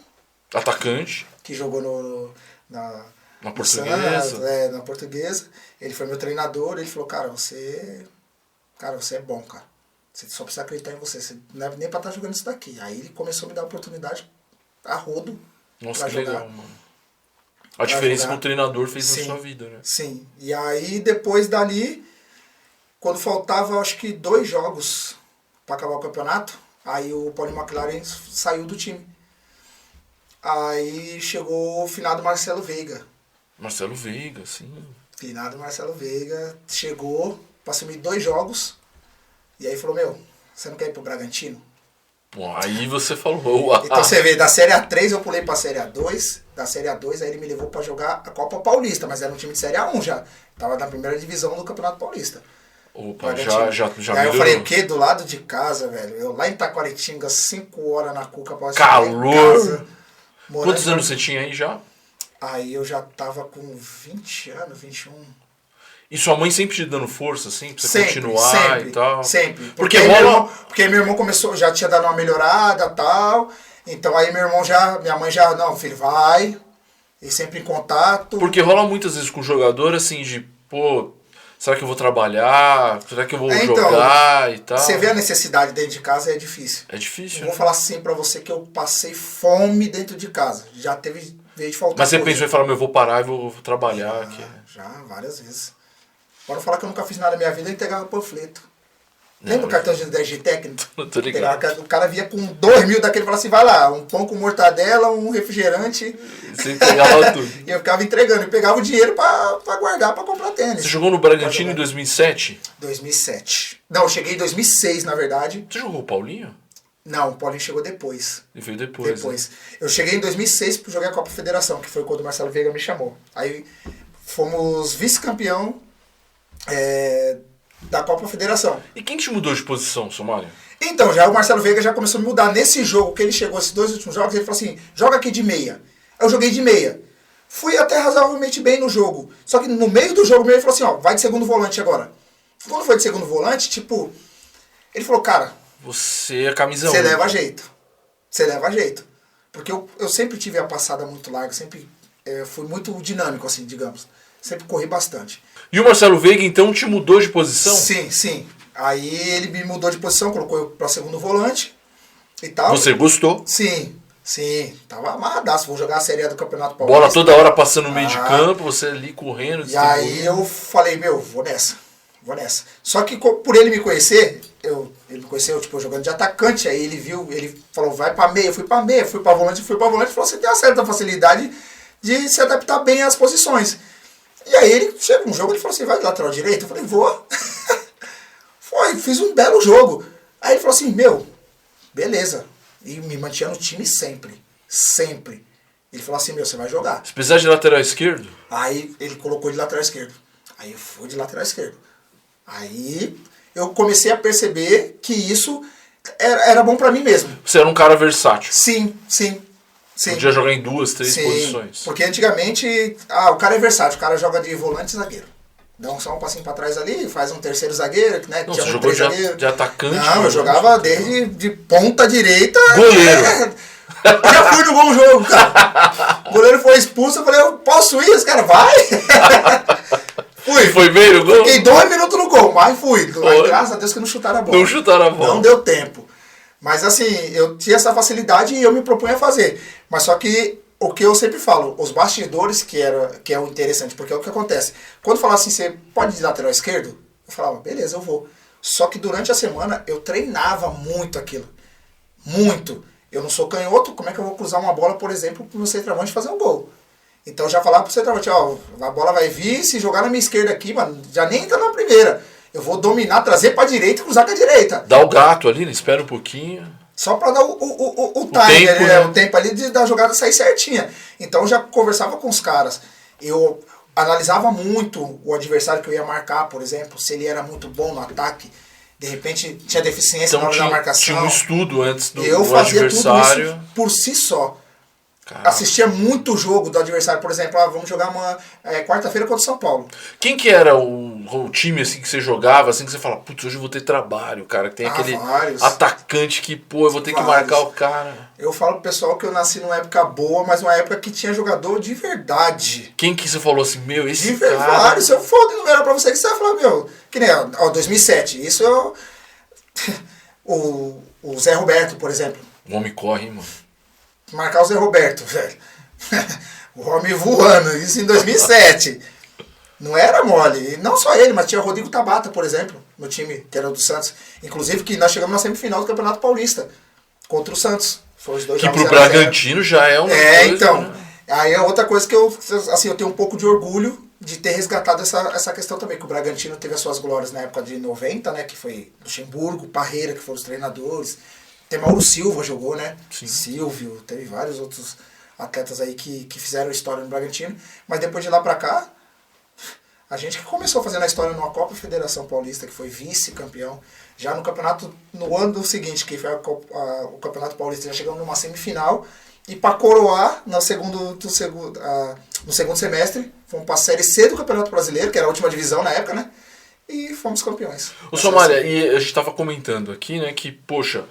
Atacante. Que jogou na Portuguesa. Na Portuguesa. Ele foi meu treinador. Ele falou, cara, você é bom, cara. Você só precisa acreditar em você. Você não é nem pra estar jogando isso daqui. Aí ele começou a me dar a oportunidade a rodo. Nossa, que legal, mano. A diferença que o treinador fez na sua vida, né? Sim. E aí, depois dali, quando faltava, acho que 2 jogos pra acabar o campeonato, aí o Paulinho McLaren saiu do time. Aí chegou o finado Marcelo Veiga. Marcelo Veiga, sim. Finado Marcelo Veiga chegou pra assumir 2 jogos. E aí falou, meu, você não quer ir pro Bragantino? Bom, aí você falou... Então você vê, da Série A3 eu pulei pra Série A2. Da Série A2 aí ele me levou pra jogar a Copa Paulista, mas era um time de Série A1 já. Tava na primeira divisão do Campeonato Paulista. Opa, já aí melhorou. eu falei, o quê? Do lado de casa, velho. Eu lá em Taquaritinga, 5 horas na Cuca pra calor! Casa, Quantos anos você tinha aí já? Aí eu já tava com 20 anos, 21. E sua mãe sempre te dando força, assim, pra você sempre, continuar sempre, e tal? Sempre. Porque meu irmão começou, já tinha dado uma melhorada e tal. Então aí minha mãe já, não, filho, vai. E sempre em contato. Porque rola muitas vezes com o jogador, assim, de, pô, será que eu vou trabalhar? Será que eu vou jogar e tal? Você vê a necessidade dentro de casa, é difícil. É difícil, Vou falar assim pra você que eu passei fome dentro de casa. Já teve vez de faltar. Mas você pensou em falar, eu vou parar e vou trabalhar aqui. Já, várias vezes. Para não falar que eu nunca fiz nada na minha vida, eu entregava panfleto. Lembra o cartão de 10G técnico? Não tô ligado. O cara via com 2 mil daquele e falava assim, vai lá, um pão com mortadela, um refrigerante. Você entregava tudo. E eu ficava entregando, e pegava o dinheiro pra guardar, pra comprar tênis. Você jogou no Bragantino em 2007? 2007. Não, eu cheguei em 2006, na verdade. Você jogou o Paulinho? Não, o Paulinho chegou depois. Ele veio depois. Né? Eu cheguei em 2006 para jogar a Copa Federação, que foi quando o Marcelo Veiga me chamou. Aí fomos vice-campeão da Copa Federação. E quem te mudou de posição, Somália? Então, já o Marcelo Veiga já começou a me mudar. Nesse jogo que ele chegou, esses 2 últimos jogos, ele falou assim, joga aqui de meia. Eu joguei de meia. Fui até razoavelmente bem no jogo. Só que no meio do jogo ele falou assim, ó, vai de segundo volante agora. Quando foi de segundo volante, tipo, ele falou, cara... Você é camisa 1. Você leva jeito. Você leva jeito. Porque eu sempre tive a passada muito larga, sempre fui muito dinâmico, assim, digamos. Sempre corri bastante. E o Marcelo Veiga, então, te mudou de posição? Sim, sim. Aí ele me mudou de posição, colocou eu pra segundo volante e tal. Você gostou? Sim, sim. Tava amarradaço. Vou jogar a Série A do Campeonato Paulista. Bola toda hora passando no meio de campo, você ali correndo. E aí eu falei, meu, vou nessa. Só que por ele me conhecer, ele me conheceu, tipo, jogando de atacante, aí ele viu, ele falou, vai pra meia, eu fui pra meia, fui pra volante, ele falou, você tem uma certa facilidade de se adaptar bem às posições. E aí ele chega um jogo, ele falou assim, vai de lateral direito? Eu falei, vou. Fiz um belo jogo. Aí ele falou assim, meu, beleza. E me mantinha no time sempre. Sempre. Ele falou assim, meu, você vai jogar. Você precisava de lateral esquerdo? Aí ele colocou de lateral esquerdo. Aí eu fui de lateral esquerdo. Aí eu comecei a perceber que isso era bom pra mim mesmo. Você era um cara versátil. Sim. Podia jogar em 2, 3 posições. Porque antigamente, o cara é versátil, o cara joga de volante e zagueiro. Dá só um passinho pra trás ali, faz um terceiro zagueiro, né? Não, você jogou de atacante? Não, eu jogava desde de ponta direita. Goleiro. Já fui no bom jogo, cara. O goleiro foi expulso, eu falei, eu posso ir? Os caras, vai! Fui. Foi bem no gol? Fiquei 2 minutos no gol, mas fui. Mas, graças a Deus que não chutaram a bola. Não chutaram a bola. Não deu tempo. Mas assim, eu tinha essa facilidade e eu me propunha a fazer. Mas só que o que eu sempre falo, os bastidores que é o interessante, porque é o que acontece. Quando falava assim, você pode ir de lateral esquerdo? Eu falava, beleza, eu vou. Só que durante a semana eu treinava muito aquilo. Muito. Eu não sou canhoto, como é que eu vou cruzar uma bola, por exemplo, pro meu centroavante fazer um gol? Então eu já falava pro centroavante, ó, a bola vai vir, se jogar na minha esquerda aqui, mano, já nem entra na primeira. Eu vou dominar, trazer pra direita e cruzar com a direita. Dá o gato ali, né? Espera um pouquinho. Só pra dar o time, tempo, né? O tempo ali da jogada sair certinha. Então eu já conversava com os caras. Eu analisava muito o adversário que eu ia marcar, por exemplo, se ele era muito bom no ataque. De repente tinha deficiência Então na hora da marcação. tinha um estudo antes do eu fazia adversário. tudo isso por si só. Caramba. Assistia muito jogo do adversário, por exemplo, vamos jogar uma quarta-feira contra o São Paulo. Quem que era o time assim que você jogava, assim que você fala, putz, hoje eu vou ter trabalho, cara, que tem aquele vários. atacante que, pô, eu vou ter que marcar o cara. Eu falo pro pessoal que eu nasci numa época boa, mas uma época que tinha jogador de verdade. Quem que você falou assim, meu, esse de cara... Vários, se eu for enumerar pra você, que você vai falar, meu, que nem, 2007, isso eu... o Zé Roberto, por exemplo. O homem corre, hein, mano. Marcar o Zé Roberto, velho. O homem voando, isso em 2007. Não era mole. E não só ele, mas tinha o Rodrigo Tabata, por exemplo, no time, que era o do Santos. Inclusive que nós chegamos na semifinal do Campeonato Paulista, contra o Santos. Foi os dois que pro Bragantino já é uma coisa, então. Né? Aí é outra coisa que eu tenho um pouco de orgulho de ter resgatado essa questão também, que o Bragantino teve as suas glórias na época de 90, né, que foi Luxemburgo, Parreira, que foram os treinadores. Tem Mauro Silva jogou, né? Sim. Silvio, teve vários outros atletas aí que fizeram história no Bragantino. Mas depois de lá pra cá, a gente que começou fazendo a história numa Copa Federação Paulista, que foi vice-campeão. Já no campeonato, no ano seguinte, que foi o Campeonato Paulista, já chegamos numa semifinal. E para coroar, no segundo semestre, fomos para a Série C do Campeonato Brasileiro, que era a última divisão na época, né? E fomos campeões. Ô Somália, e a gente estava comentando aqui, né, que, poxa,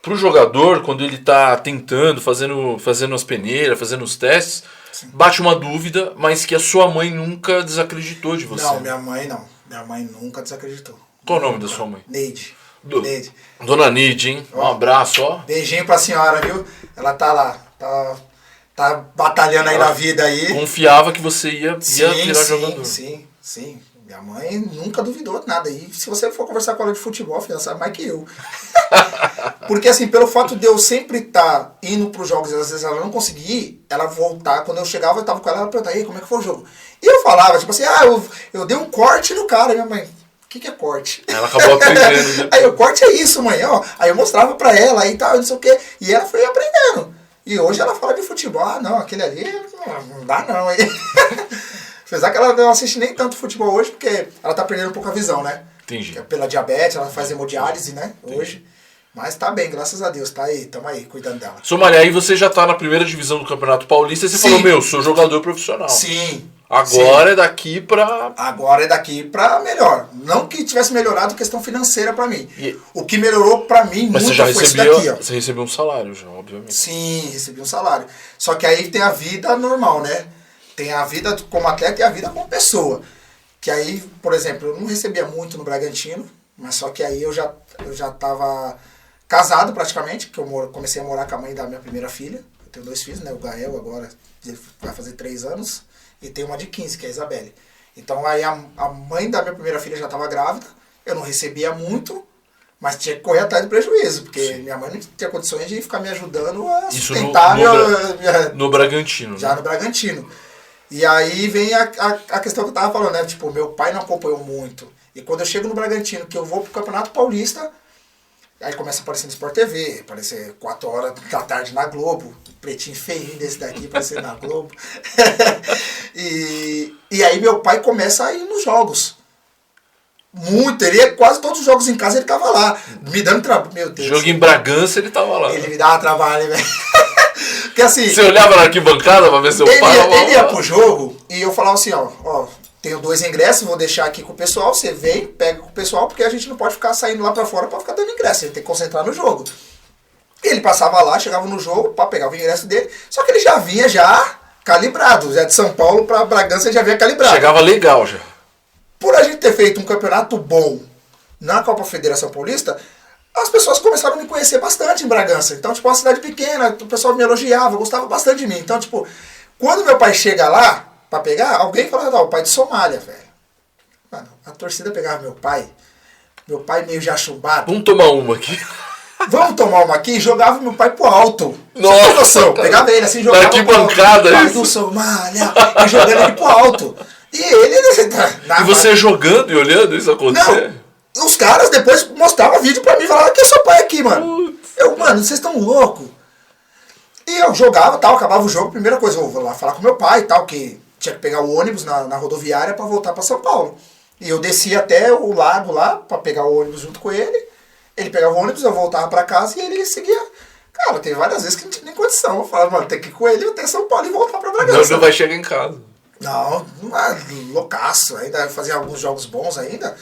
pro jogador, quando ele tá tentando, fazendo as peneiras, fazendo os testes, sim, bate uma dúvida, mas que a sua mãe nunca desacreditou de você. Não, minha mãe não. Minha mãe nunca desacreditou. Qual o nome da sua mãe? Neide. Neide. Dona Neide, hein? Um abraço, ó. Beijinho pra senhora, viu? Ela tá lá, tá batalhando aí na vida aí. Confiava que você ia virar jogador. Sim. Minha mãe nunca duvidou de nada. E se você for conversar com ela de futebol, filha, ela sabe mais que eu. Porque assim, pelo fato de eu sempre estar indo pros jogos e às vezes ela não conseguir ir, ela voltar, quando eu chegava, eu tava com ela perguntava, como é que foi o jogo? E eu falava, tipo assim, eu dei um corte no cara, minha mãe. O que é corte? Ela acabou aprendendo. Aí o corte é isso, mãe, ó. Aí eu mostrava pra ela e tal, não sei o quê. E ela foi aprendendo. E hoje ela fala de futebol. Não, aquele ali não dá não. Aí. Apesar que ela não assiste nem tanto futebol hoje, porque ela tá perdendo um pouco a visão, né? Entendi. Pela diabetes, ela faz hemodiálise, né? Entendi. Hoje. Mas tá bem, graças a Deus. Tá aí, tamo aí, cuidando dela. Somália, aí você já tá na primeira divisão do Campeonato Paulista e você falou, meu, sou jogador profissional. Sim. Agora é daqui pra... Agora é daqui pra melhor. Não que tivesse melhorado a questão financeira pra mim. O que melhorou pra mim mas muito você já foi isso recebeu, daqui, ó. Você recebeu um salário já, obviamente. Sim, recebi um salário. Só que aí tem a vida normal, né? Tem a vida como atleta e a vida como pessoa. Que aí, por exemplo, eu não recebia muito no Bragantino, mas só que aí eu já tava casado praticamente, porque eu comecei a morar com a mãe da minha primeira filha. Eu tenho 2 filhos, né? O Gael agora vai fazer 3 anos. E tem uma de 15, que é a Isabelle. Então aí a mãe da minha primeira filha já estava grávida, eu não recebia muito, mas tinha que correr atrás do prejuízo, porque sim, minha mãe não tinha condições de ficar me ajudando a sustentar no Bragantino. Já, né? No Bragantino. E aí vem a questão que eu tava falando, né? Tipo, meu pai não acompanhou muito. E quando eu chego no Bragantino, que eu vou pro Campeonato Paulista, aí começa a aparecer no Sport TV, aparecer 4 horas da tarde na Globo, pretinho feinho desse daqui, aparecendo na Globo. e aí meu pai começa a ir nos jogos. Muito, ele ia quase todos os jogos em casa, ele tava lá, me dando trabalho. Meu Deus. Jogo em Bragança, ele tava lá. Ele me dava trabalho, velho. Porque assim... Você olhava na arquibancada pra ver seu pai... Ele ia pro jogo e eu falava assim, ó, tenho 2 ingressos, vou deixar aqui com o pessoal, você vem, pega com o pessoal, porque a gente não pode ficar saindo lá pra fora pra ficar dando ingresso, a gente tem que concentrar no jogo. E ele passava lá, chegava no jogo, pegava o ingresso dele, só que ele já vinha calibrado, já de São Paulo pra Bragança ele já vinha calibrado. Chegava legal já. Por a gente ter feito um campeonato bom na Copa Federação Paulista, as pessoas começaram a me conhecer bastante em Bragança. Então, tipo, uma cidade pequena, o pessoal me elogiava, gostava bastante de mim. Então, tipo, quando meu pai chega lá pra pegar, alguém fala, não, o pai de Somália, velho. Mano, a torcida pegava meu pai meio já chumbado. Vamos tomar uma aqui. Vamos tomar uma aqui e jogava meu pai pro alto. Nossa, pegava ele assim, jogava que bancada pai isso. do Somália, e jogando ele pro alto. E ele... E você jogando e olhando isso acontecer? Não, os caras depois mostravam vídeo pra mim e falavam que é seu pai aqui, mano. Mano, vocês estão loucos. E eu jogava tal, acabava o jogo, primeira coisa, eu vou lá falar com meu pai e tal, que tinha que pegar o ônibus na rodoviária pra voltar pra São Paulo. E eu descia até o lago lá pra pegar o ônibus junto com ele. Ele pegava o ônibus, eu voltava pra casa e ele seguia. Cara, teve várias vezes que não tinha nem condição. Eu falava, mano, tem que ir com ele até São Paulo e voltar pra Bragança. Não vai chegar em casa. Não, loucaço. Ainda fazia alguns jogos bons ainda.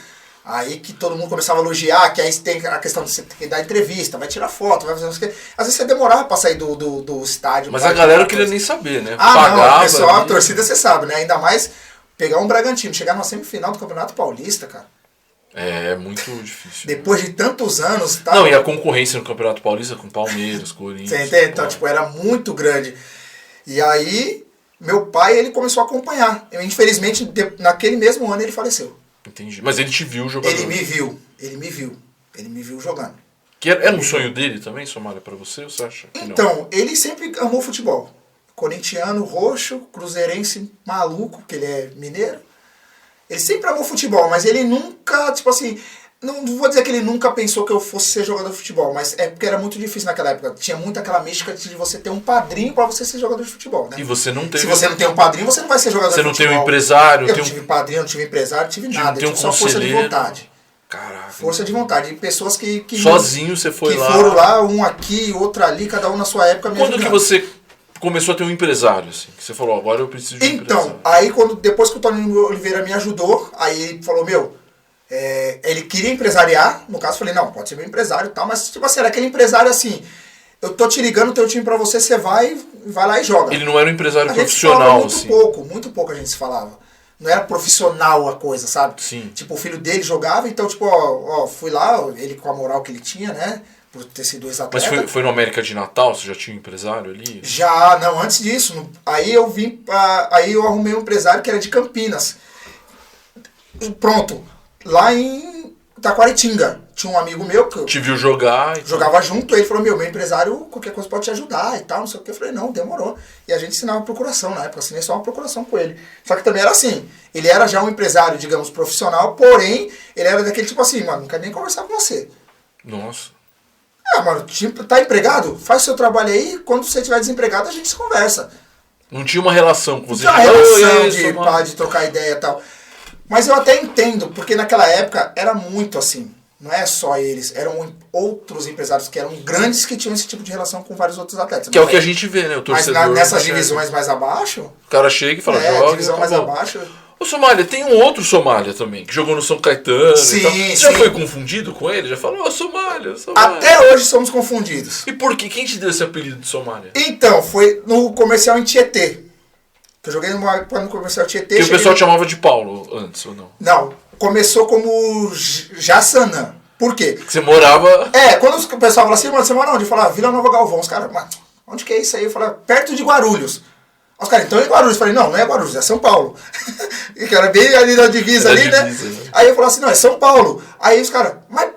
Aí que todo mundo começava a elogiar, que aí tem a questão de você ter que dar entrevista, vai tirar foto, vai fazer não sei o quê. Às vezes você demorava pra sair do estádio. Mas a galera não queria nem saber, né? Não, o pessoal, a torcida você sabe, né? Ainda mais pegar um Bragantino, chegar numa semifinal do Campeonato Paulista, cara. É muito difícil. Depois de tantos anos... Tá? Não, e a concorrência no Campeonato Paulista com Palmeiras, Corinthians... Você entende? Então, tipo, era muito grande. E aí, meu pai, ele começou a acompanhar. Infelizmente, naquele mesmo ano, ele faleceu. Entendi. Mas ele te viu jogando? Ele me viu jogando. Que era um sonho dele também, Somália, pra você? Ou você acha que então, não? Ele sempre amou futebol. Corintiano, roxo, cruzeirense, maluco, que ele é mineiro. Ele sempre amou futebol, mas ele nunca, tipo assim... Não vou dizer que ele nunca pensou que eu fosse ser jogador de futebol, mas é porque era muito difícil naquela época. Tinha muito aquela mística de você ter um padrinho pra você ser jogador de futebol, né? E você não teve... Se você não tem um padrinho, você não vai ser jogador de futebol. Você não tem um empresário... Eu não tive padrinho, não tive empresário, não tive nada. Eu tive só força de vontade. Caraca. Força de vontade. E pessoas que sozinho você foi lá... Que foram lá, um aqui, outro ali, cada um na sua época. Quando que você começou a ter um empresário, assim? Que você falou, agora eu preciso de um empresário. Então, aí depois que o Toninho Oliveira me ajudou, aí ele falou, ele queria empresariar, no caso eu falei, não, pode ser meu empresário e tal, mas tipo assim, era aquele empresário assim, eu tô te ligando, teu time pra você vai lá e joga. Ele não era um empresário profissional, assim? Muito pouco a gente se falava. Não era profissional a coisa, sabe? Sim. Tipo, o filho dele jogava, então tipo, ó, fui lá, ele com a moral que ele tinha, né? Por ter sido ex-atleta. Mas foi no América de Natal? Você já tinha um empresário ali? Já, não, antes disso. Aí eu arrumei um empresário que era de Campinas. Pronto. Lá em Taquaritinga. Tinha um amigo meu que... Te viu jogar. Jogava junto. Ele falou, meu empresário, qualquer coisa pode te ajudar e tal, não sei o que. Eu falei, não, demorou. E a gente ensinava procuração na época. Assinei só uma procuração com ele. Só que também era assim. Ele era já um empresário, digamos, profissional. Porém, ele era daquele tipo assim, mano, não quero nem conversar com você. Nossa. Mano, tá empregado? Faz o seu trabalho aí, quando você estiver desempregado, a gente se conversa. Não tinha uma relação com você? Não tinha uma relação de trocar ideia e tal. Mas eu até entendo, porque naquela época era muito assim. Não é só eles, eram outros empresários que eram grandes que tinham esse tipo de relação com vários outros atletas. Que é o que a gente vê, né? O torcedor. Mas nessas divisões mais abaixo... O cara chega e fala, joga. Divisão mais abaixo... O Somália, tem um outro Somália também, que jogou no São Caetano e tal. Você já foi confundido com ele? Já falou, Somália. Até hoje somos confundidos. E por quê? Quem te deu esse apelido de Somália? Então, foi no comercial em Tietê. Eu joguei no comercial Tietê. Que o pessoal chamava de Paulo antes, ou não? Não, começou como Jassanã. Por quê? Porque você morava... Quando o pessoal fala assim, mano, você mora onde? Eu falava, Vila Nova Galvão. Os caras, mano, onde que é isso aí? Eu falava, perto de Guarulhos. Os caras, então é Guarulhos. Eu falei, não é Guarulhos, é São Paulo. E que era bem ali na divisa ali, né? Aí eu falava assim, não, é São Paulo. Aí os caras, mas,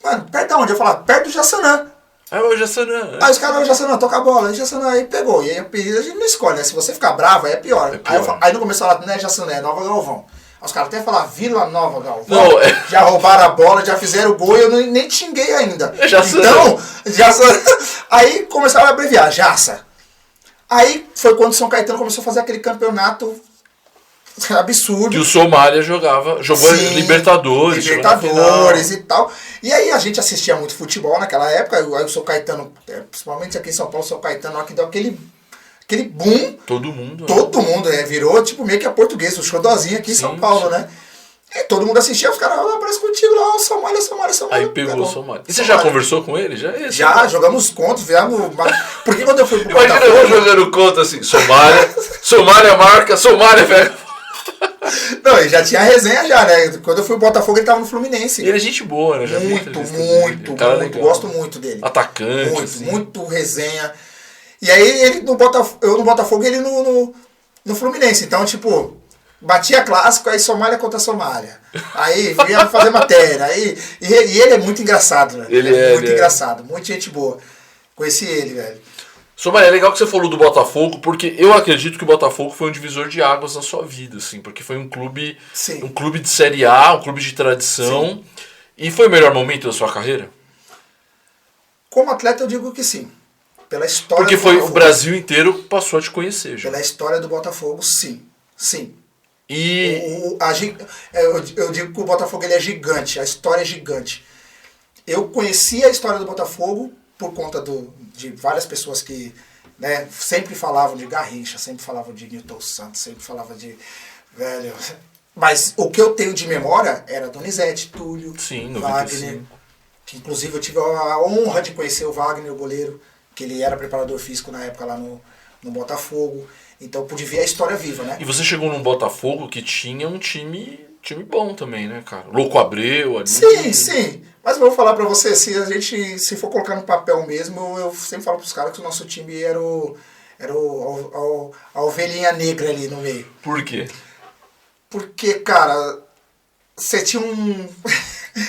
mano, perto de onde? Eu falava, perto do Jassanã. É o Jassanã. Aí os caras, o Jassanã, toca a bola. Aí o Jassanã aí pegou. E aí o apelido a gente não escolhe, né? Se você ficar bravo, aí é pior. Aí no começo falaram, não é Jassanã, é Nova Galvão. Aí os caras até falaram, Vila Nova Galvão. Não, já roubaram a bola, já fizeram o gol e eu nem xinguei ainda. É Jassanã. Então, Jassanã. Aí começaram a abreviar, Jassa. Aí foi quando o São Caetano começou a fazer aquele campeonato absurdo. Que o Somália jogou Libertadores e tal. E aí a gente assistia muito futebol naquela época. Aí o São Caetano, principalmente aqui em São Paulo, o São Caetano que deu aquele boom. Todo mundo, né? Virou tipo meio que a portuguesa, o xodózinho aqui em São Paulo, né? E todo mundo assistia, os caras, aparece contigo lá, o Somália. Aí pegou o Somália. E você já conversou com ele? Já, jogamos contos, viemos. Porque quando eu fui pro Imagina eu jogando conto assim, Somália marca, Somália pega. Não, ele já tinha resenha já, né? Quando eu fui pro Botafogo, ele tava no Fluminense. Ele é gente boa, né? Já vi muito, entrevista muito, dele. Cara muito. legal. Gosto muito dele. Atacante, Muito, assim. muito resenha. E aí ele no Botafogo, eu no Botafogo e ele no Fluminense. Então, tipo, batia clássico, aí Somália contra Somália. Aí vinha fazer matéria. Aí, e ele é muito engraçado, velho. Ele é muito engraçado, muita gente boa. Conheci ele, velho. Somália, é legal que você falou do Botafogo, porque eu acredito que o Botafogo foi um divisor de águas na sua vida, assim, porque foi um clube de Série A, um clube de tradição. Sim. E foi o melhor momento da sua carreira? Como atleta, eu digo que sim. Pela história porque foi o Brasil inteiro passou a te conhecer, já. Pela história do Botafogo, sim. Sim. E eu digo que o Botafogo ele é gigante, a história é gigante. Eu conheci a história do Botafogo por conta de várias pessoas que, né, sempre falavam de Garrincha, sempre falavam de Newton Santos, sempre falavam de... Velho... Mas o que eu tenho de memória era Donizete, Túlio, sim, Wagner, que inclusive eu tive a honra de conhecer o Wagner, o goleiro, que ele era preparador físico na época lá no Botafogo. Então eu pude ver a história viva, né? E você chegou num Botafogo que tinha um time bom também, né, cara? Louco Abreu ali. Sim. Mas eu vou falar pra você, se for colocar no papel mesmo, eu sempre falo pros caras que o nosso time era a ovelhinha negra ali no meio. Por quê? Porque, cara, você tinha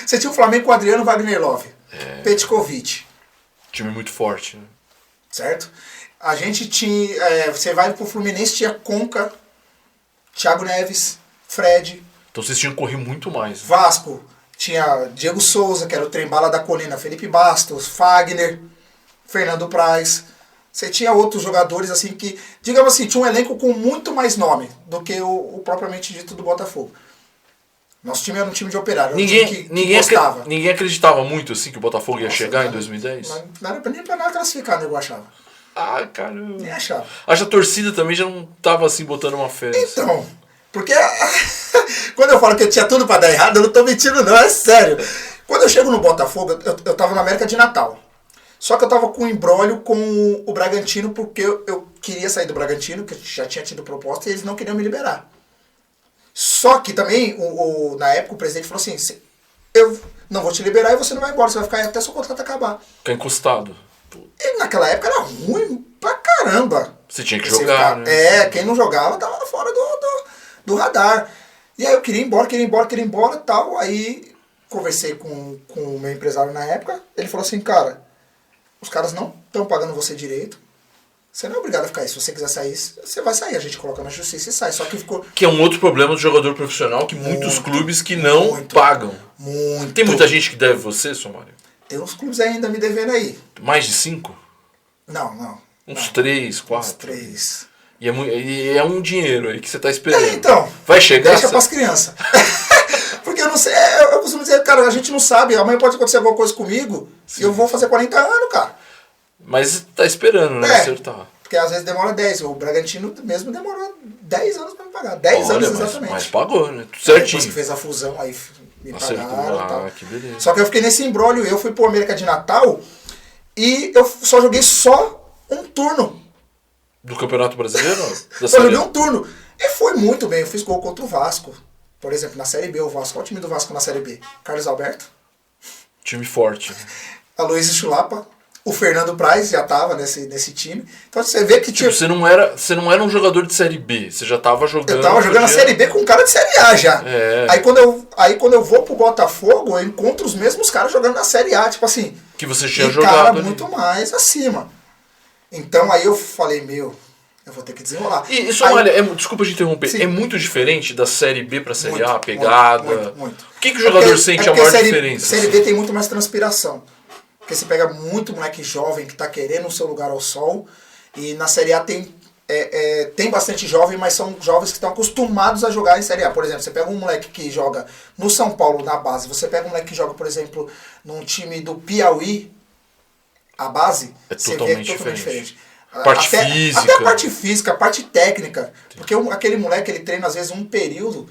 você tinha o Flamengo com o Adriano Wagner Love, Petkovic. Time muito forte, né? Certo? A gente tinha... você vai pro Fluminense, tinha Conca, Thiago Neves, Fred. Então vocês tinham que correr muito mais. Né? Vasco, tinha Diego Souza, que era o trem-bala da colina, Felipe Bastos, Fagner, Fernando Praz. Você tinha outros jogadores assim que, digamos assim, tinha um elenco com muito mais nome do que o propriamente dito do Botafogo. Nosso time era um time de operário, ninguém acreditava muito assim que o Botafogo ia chegar em 2010? Não era nem pra nada classificar, né, eu achava. Ah, caramba. Nem achava. Acho que a torcida também já não tava assim botando uma fé. Então, porque quando eu falo que eu tinha tudo pra dar errado, eu não tô mentindo não, é sério. Quando eu chego no Botafogo, eu tava na América de Natal. Só que eu tava com um imbróglio com o Bragantino, porque eu queria sair do Bragantino, que já tinha tido proposta, e eles não queriam me liberar. Só que também, na época, o presidente falou assim, eu não vou te liberar e você não vai embora, você vai ficar até seu contrato acabar. Ficar encostado. E naquela época era ruim pra caramba. Você tinha que jogar, né? Quem não jogava tava fora do radar. E aí eu queria ir embora e tal. Aí conversei com o meu empresário na época, ele falou assim, cara, os caras não estão pagando você direito. Você não é obrigado a ficar aí. Se você quiser sair, você vai sair. A gente coloca na justiça e sai. Só que ficou... Que é um outro problema do jogador profissional, que muitos clubes que não pagam. Muito. Tem muita gente que deve você, Somália? Tem uns clubes ainda me devendo aí. Mais de 5? Não. Uns 3, 4? Uns 3. E é um dinheiro aí que você tá esperando. Então. Vai chegar? Deixa pras crianças. Porque eu não sei, eu costumo dizer, cara, a gente não sabe. Amanhã pode acontecer alguma coisa comigo. Sim. E eu vou fazer 40 anos, cara. Mas tá esperando, né? Acertar. Porque às vezes demora 10. O Bragantino mesmo demorou 10 anos pra me pagar. 10 anos exatamente. Mas pagou, né? Tudo certinho. Depois que fez a fusão, aí me acertou. Pagaram e tal. Que beleza. Só que eu fiquei nesse imbróglio. Eu fui pro América de Natal e eu só joguei um turno. Do Campeonato Brasileiro? Só joguei um turno. E foi muito bem. Eu fiz gol contra o Vasco. Por exemplo, na Série B, o Vasco. Qual o time do Vasco na Série B? Carlos Alberto. Time forte. Aloysio Chulapa. O Fernando Praz já estava nesse time. Então você vê que... Tipo, você não era um jogador de Série B. Você já estava jogando... Eu estava jogando a Série B com um cara de Série A já. Aí quando eu vou pro Botafogo, eu encontro os mesmos caras jogando na Série A. Tipo assim... Que você tinha jogado cara ali. Muito mais acima. Então aí eu falei, eu vou ter que desenrolar. E Somália, desculpa te interromper, sim. É muito diferente da Série B pra Série A, a pegada? Muito. O que o jogador sente a maior diferença? Série B tem muito mais transpiração. Porque você pega muito moleque jovem que tá querendo o seu lugar ao sol. E na Série A tem bastante jovem, mas são jovens que estão acostumados a jogar em Série A. Por exemplo, você pega um moleque que joga no São Paulo, na base. Você pega um moleque que joga, por exemplo, num time do Piauí, a base, você vê totalmente diferente. Parte física. Até a parte física, a parte técnica. Porque aquele moleque, ele treina às vezes um período,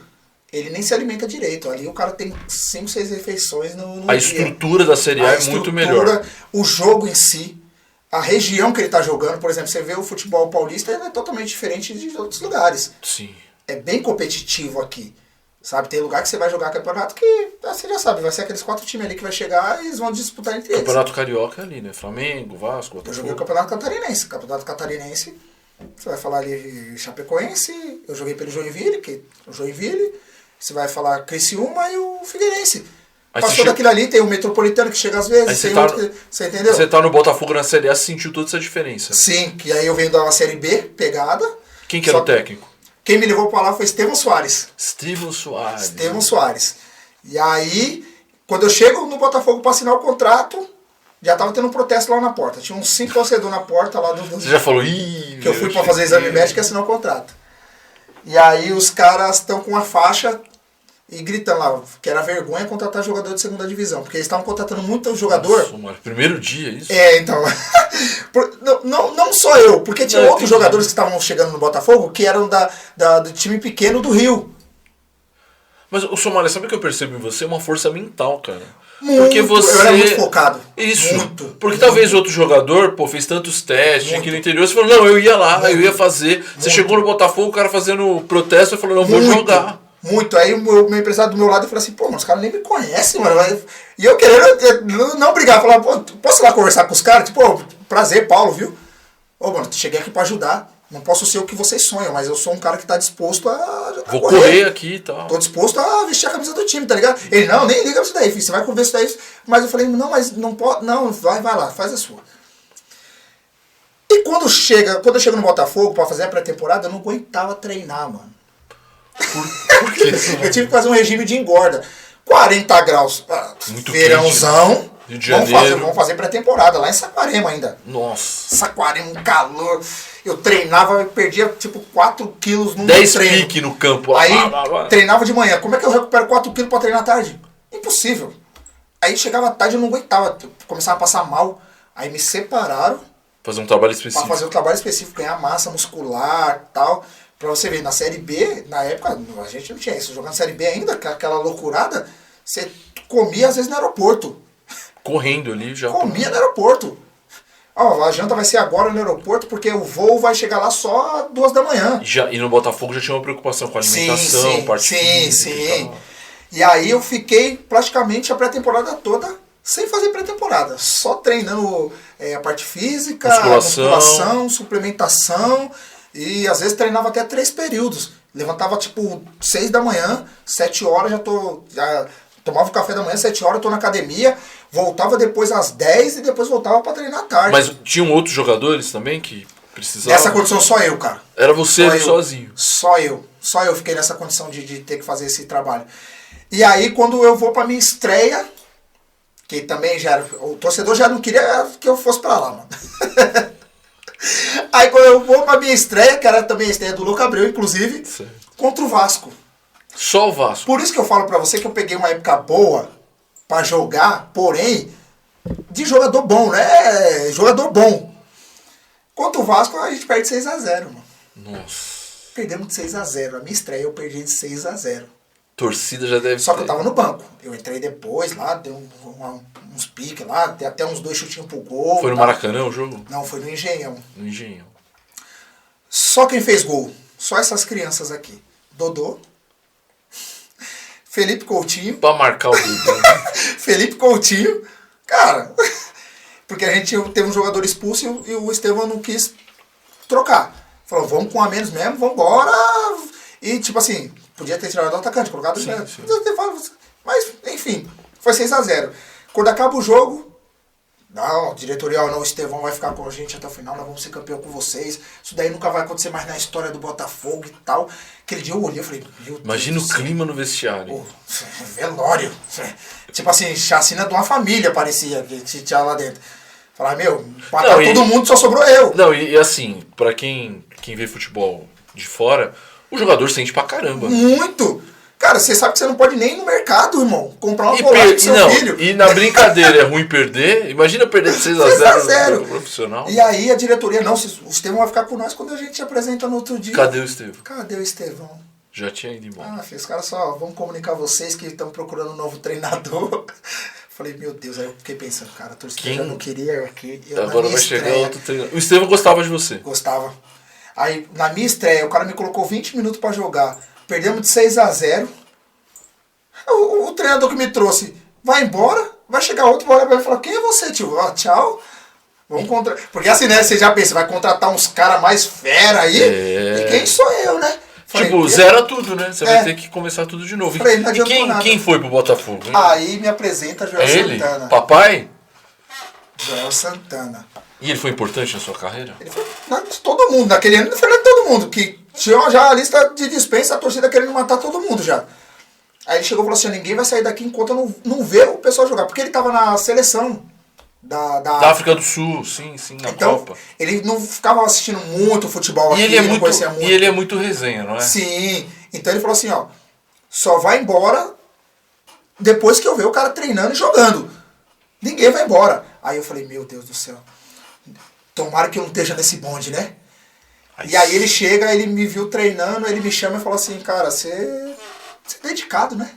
ele nem se alimenta direito. Ali o cara tem 5, 6 refeições no dia. A estrutura da Série A é muito melhor. O jogo em si, a região que ele está jogando, por exemplo, você vê o futebol paulista, ele é totalmente diferente de outros lugares. Sim. é bem competitivo aqui. Sabe, tem lugar que você vai jogar campeonato que você já sabe, vai ser aqueles 4 times ali que vai chegar e eles vão disputar entre eles. Campeonato Carioca ali, né? Flamengo, Vasco, Botafogo. Eu joguei o Campeonato Catarinense. Campeonato Catarinense, você vai falar ali Chapecoense, eu joguei pelo Joinville, você vai falar Criciúma e o Figueirense. Aí passou daquilo ali, tem o Metropolitano que chega às vezes, tem outro que, você entendeu? Você tá no Botafogo na Série A, você sentiu toda essa diferença. Sim, que aí eu venho da Série B, pegada. Quem que era o técnico? Quem me levou pra lá foi Estevão Soares. Estevão Soares. E aí, quando eu chego no Botafogo pra assinar o contrato, já tava tendo um protesto lá na porta. Tinha uns 5 torcedores na porta lá do... Você já falou, ih... Que eu fui pra fazer exame médico e assinar o contrato. E aí os caras estão com uma faixa e gritando lá, que era vergonha contratar jogador de segunda divisão, porque eles estavam contratando muito jogador. Nossa, mano, primeiro dia isso? Então. não só eu, porque tinha outros jogadores que estavam chegando no Botafogo que eram do time pequeno do Rio. Mas o Somália, sabe o que eu percebo em você? É uma força mental, cara. Porque você... Eu era muito focado. Isso. Muito. Porque talvez outro jogador, fez tantos testes aqui no interior, você falou, não, eu ia lá, eu ia fazer. Você chegou no Botafogo, o cara fazendo protesto, e falou, não, vou jogar. Muito. Aí o meu empresário do meu lado falou assim, pô, mas os caras nem me conhecem, mano. E eu querendo não brigar, falar, pô, posso ir lá conversar com os caras? Tipo, prazer, Paulo, viu? Ô, mano, cheguei aqui pra ajudar. Não posso ser o que vocês sonham, mas eu sou um cara que tá disposto a vou correr aqui e tal. Tô disposto a vestir a camisa do time, tá ligado? Ele, não, nem liga pra isso daí, filho, você vai conver isso daí. Mas eu falei, não, mas não pode, não, vai lá, faz a sua. E quando eu chego no Botafogo pra fazer a pré-temporada, eu não aguentava treinar, mano. Por quê? Eu tive que fazer um regime de engorda. 40 graus, muito verãozão. Quente, né? Rio de Janeiro. Vamos fazer pré-temporada lá em Saquarema ainda. Nossa. Saquarema, um calor. Eu treinava, eu perdia tipo 4 quilos num 10 treino. pique no campo. Aí treinava de manhã. Como é que eu recupero 4 quilos pra treinar à tarde? Impossível. Aí chegava à tarde e eu não aguentava. Começava a passar mal. Aí me separaram. Fazer um trabalho específico. Pra fazer um trabalho específico, ganhar massa muscular e tal. Pra você ver, na Série B, na época, a gente não tinha isso. Jogando Série B ainda, aquela loucurada, você comia às vezes no aeroporto. Correndo ali já. Comia no aeroporto. Ó, a janta vai ser agora no aeroporto, porque o voo vai chegar lá só às 2 da manhã. E no Botafogo já tinha uma preocupação com a alimentação, parte física. Sim. E aí eu fiquei praticamente a pré-temporada toda sem fazer pré-temporada. Só treinando a parte física, musculação, suplementação. E às vezes treinava até 3 períodos. Levantava tipo 6 da manhã, 7 horas já tomava o café da manhã, 7 horas, tô na academia, voltava depois às 10 e depois voltava pra treinar à tarde. Mas tinham outros jogadores também que precisavam? Nessa condição só eu, cara. Era você sozinho? Só eu fiquei nessa condição de ter que fazer esse trabalho. E aí quando eu vou pra minha estreia, que também já era, o torcedor já não queria que eu fosse pra lá, mano. Aí quando eu vou pra minha estreia, que era também a estreia do Louco Abreu, inclusive, certo, contra o Vasco. Só o Vasco. Por isso que eu falo pra você que eu peguei uma época boa pra jogar, porém, de jogador bom, né? Jogador bom. Contra o Vasco, a gente perde 6-0, mano. Nossa. Perdemos de 6-0. A minha estreia eu perdi de 6-0. Torcida já deve Só que eu tava no banco. Eu entrei depois lá, deu uns piques lá, tem até uns 2 chutinhos pro gol. Foi no Maracanã o jogo? Não, foi no Engenhão. No Engenhão. Só quem fez gol, só essas crianças aqui. Dodô, Felipe Coutinho. Pra marcar o Dodô. Felipe Coutinho. Cara, porque a gente teve um jogador expulso e o Estevão não quis trocar. Falou, vamos com a menos mesmo, vamos embora. E tipo assim, podia ter tirado o atacante, colocado... Sim. Mas, enfim, foi 6-0. Quando acaba o jogo, não, diretoria, não, o Estevão vai ficar com a gente até o final, nós vamos ser campeão com vocês. Isso daí nunca vai acontecer mais na história do Botafogo e tal. Aquele dia eu olhei e falei, meu Imagina o clima no vestiário. Pô, velório. Tipo assim, chacina de uma família parecia que tinha lá dentro. Falar, meu, matar todo mundo, só sobrou eu. Não, e assim, pra quem vê futebol de fora, o jogador sente pra caramba. Muito! Cara, você sabe que você não pode nem ir no mercado, irmão, comprar uma bolacha pro seu filho. E na brincadeira é ruim perder. Imagina perder de 6-0 no profissional. E aí a diretoria, não, o Estevão vai ficar com nós quando a gente apresenta no outro dia. Cadê o Estevão? Cadê o Estevão? Já tinha ido embora. Filho, os caras só vão comunicar vocês que estão procurando um novo treinador. Falei, meu Deus, aí eu fiquei pensando, cara, a torcida já não queria aqui. Agora vai chegar outro treinador. O Estevão gostava de você? Gostava. Aí, na minha estreia, o cara me colocou 20 minutos pra jogar. Perdemos de 6-0. O treinador que me trouxe vai embora, vai chegar outro, vai olhar pra mim e falar, quem é você, tio? Ah, tchau. Vamos contratar. Porque assim, né, você já pensa, vai contratar uns caras mais fera aí, e quem sou eu, né? Falei, tipo, zera tudo, né? Você vai ter que começar tudo de novo. Falei, e quem foi pro Botafogo? Hein? Aí me apresenta Joel Santana. Papai? Joel Santana. E ele foi importante na sua carreira? Ele foi todo mundo. Naquele ano ele foi de todo mundo. Que tinha já a lista de dispensa, a torcida querendo matar todo mundo já. Aí ele chegou e falou assim, ninguém vai sair daqui enquanto eu não ver o pessoal jogar. Porque ele tava na seleção da África do Sul, sim, na então, Copa. Ele não ficava assistindo muito futebol aqui, não conhecia muito. E ele é muito resenha, não é? Sim. Então ele falou assim, ó, só vai embora depois que eu ver o cara treinando e jogando. Ninguém vai embora. Aí eu falei, meu Deus do céu. Tomara que eu não esteja nesse bonde, né? E aí ele chega, ele me viu treinando, ele me chama e falou assim, cara, você é dedicado, né?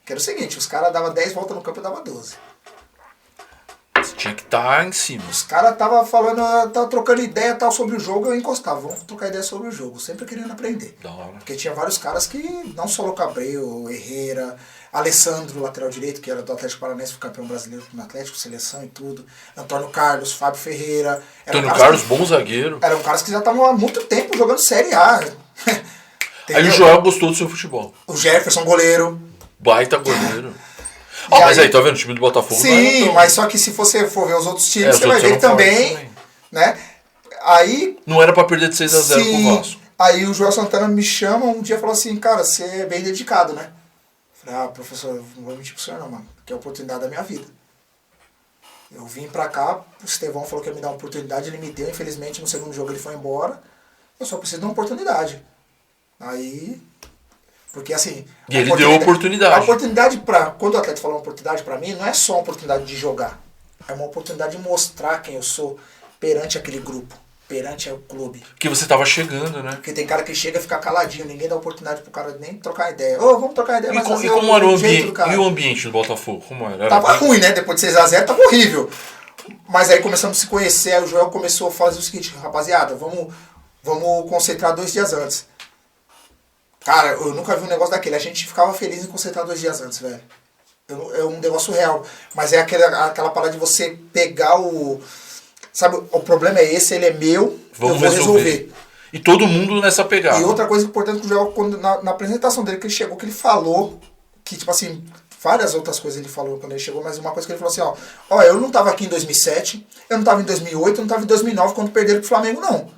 Que era o seguinte, os caras davam 10 voltas no campo e eu dava 12. Você tinha que estar em cima. Os caras estavam falando, tava trocando ideia tal sobre o jogo, eu encostava. Vamos trocar ideia sobre o jogo, sempre querendo aprender. Da hora. Porque tinha vários caras que, não só Louco Abreu, Herrera, Alessandro, lateral direito, que era do Atlético Paranaense, foi campeão brasileiro no Atlético, seleção e tudo. Antônio Carlos, Fábio Ferreira. Antônio Carlos, bom zagueiro. Eram caras que já estavam há muito tempo jogando Série A. Aí o Joel gostou do seu futebol. O Jefferson, goleiro. Baita goleiro. Mas aí, tá vendo? O time do Botafogo sim, não mas só que se você for ver os outros times, você vai ver também, né? Aí... Não era pra perder de 6-0 pro Vasco. Aí o Joel Santana me chama um dia e falou assim, cara, você é bem dedicado, né? Eu falei, professor, eu não vou mentir pro senhor não, mano, que é a oportunidade da minha vida. Eu vim pra cá, o Estevão falou que ia me dar uma oportunidade, ele me deu, infelizmente no segundo jogo ele foi embora, eu só preciso de uma oportunidade. Aí... Porque assim... E ele deu a oportunidade. A oportunidade pra... Quando o atleta falou uma oportunidade pra mim, não é só uma oportunidade de jogar. É uma oportunidade de mostrar quem eu sou perante aquele grupo, perante o clube. Porque você tava chegando, né? Porque tem cara que chega e fica caladinho, ninguém dá oportunidade pro cara nem trocar ideia. Vamos trocar ideia, mas e como era o ambiente? E o ambiente do Botafogo? Como era? Tava ruim, né? Depois de 6-0 tava horrível. Mas aí começamos a se conhecer, aí o Joel começou a fazer o seguinte, rapaziada, vamos concentrar 2 dias antes. Cara, eu nunca vi um negócio daquele. A gente ficava feliz em concentrar 2 dias antes, velho. É um negócio real. Mas é aquela parada de você pegar o... Sabe, o problema é esse, ele é meu, eu vou resolver. E todo mundo nessa pegada. E outra coisa importante que o Joel, na apresentação dele, que ele chegou, que ele falou, que tipo assim, várias outras coisas ele falou quando ele chegou, mas uma coisa que ele falou assim, ó, eu não tava aqui em 2007, eu não tava em 2008, eu não tava em 2009 quando perderam pro Flamengo, não.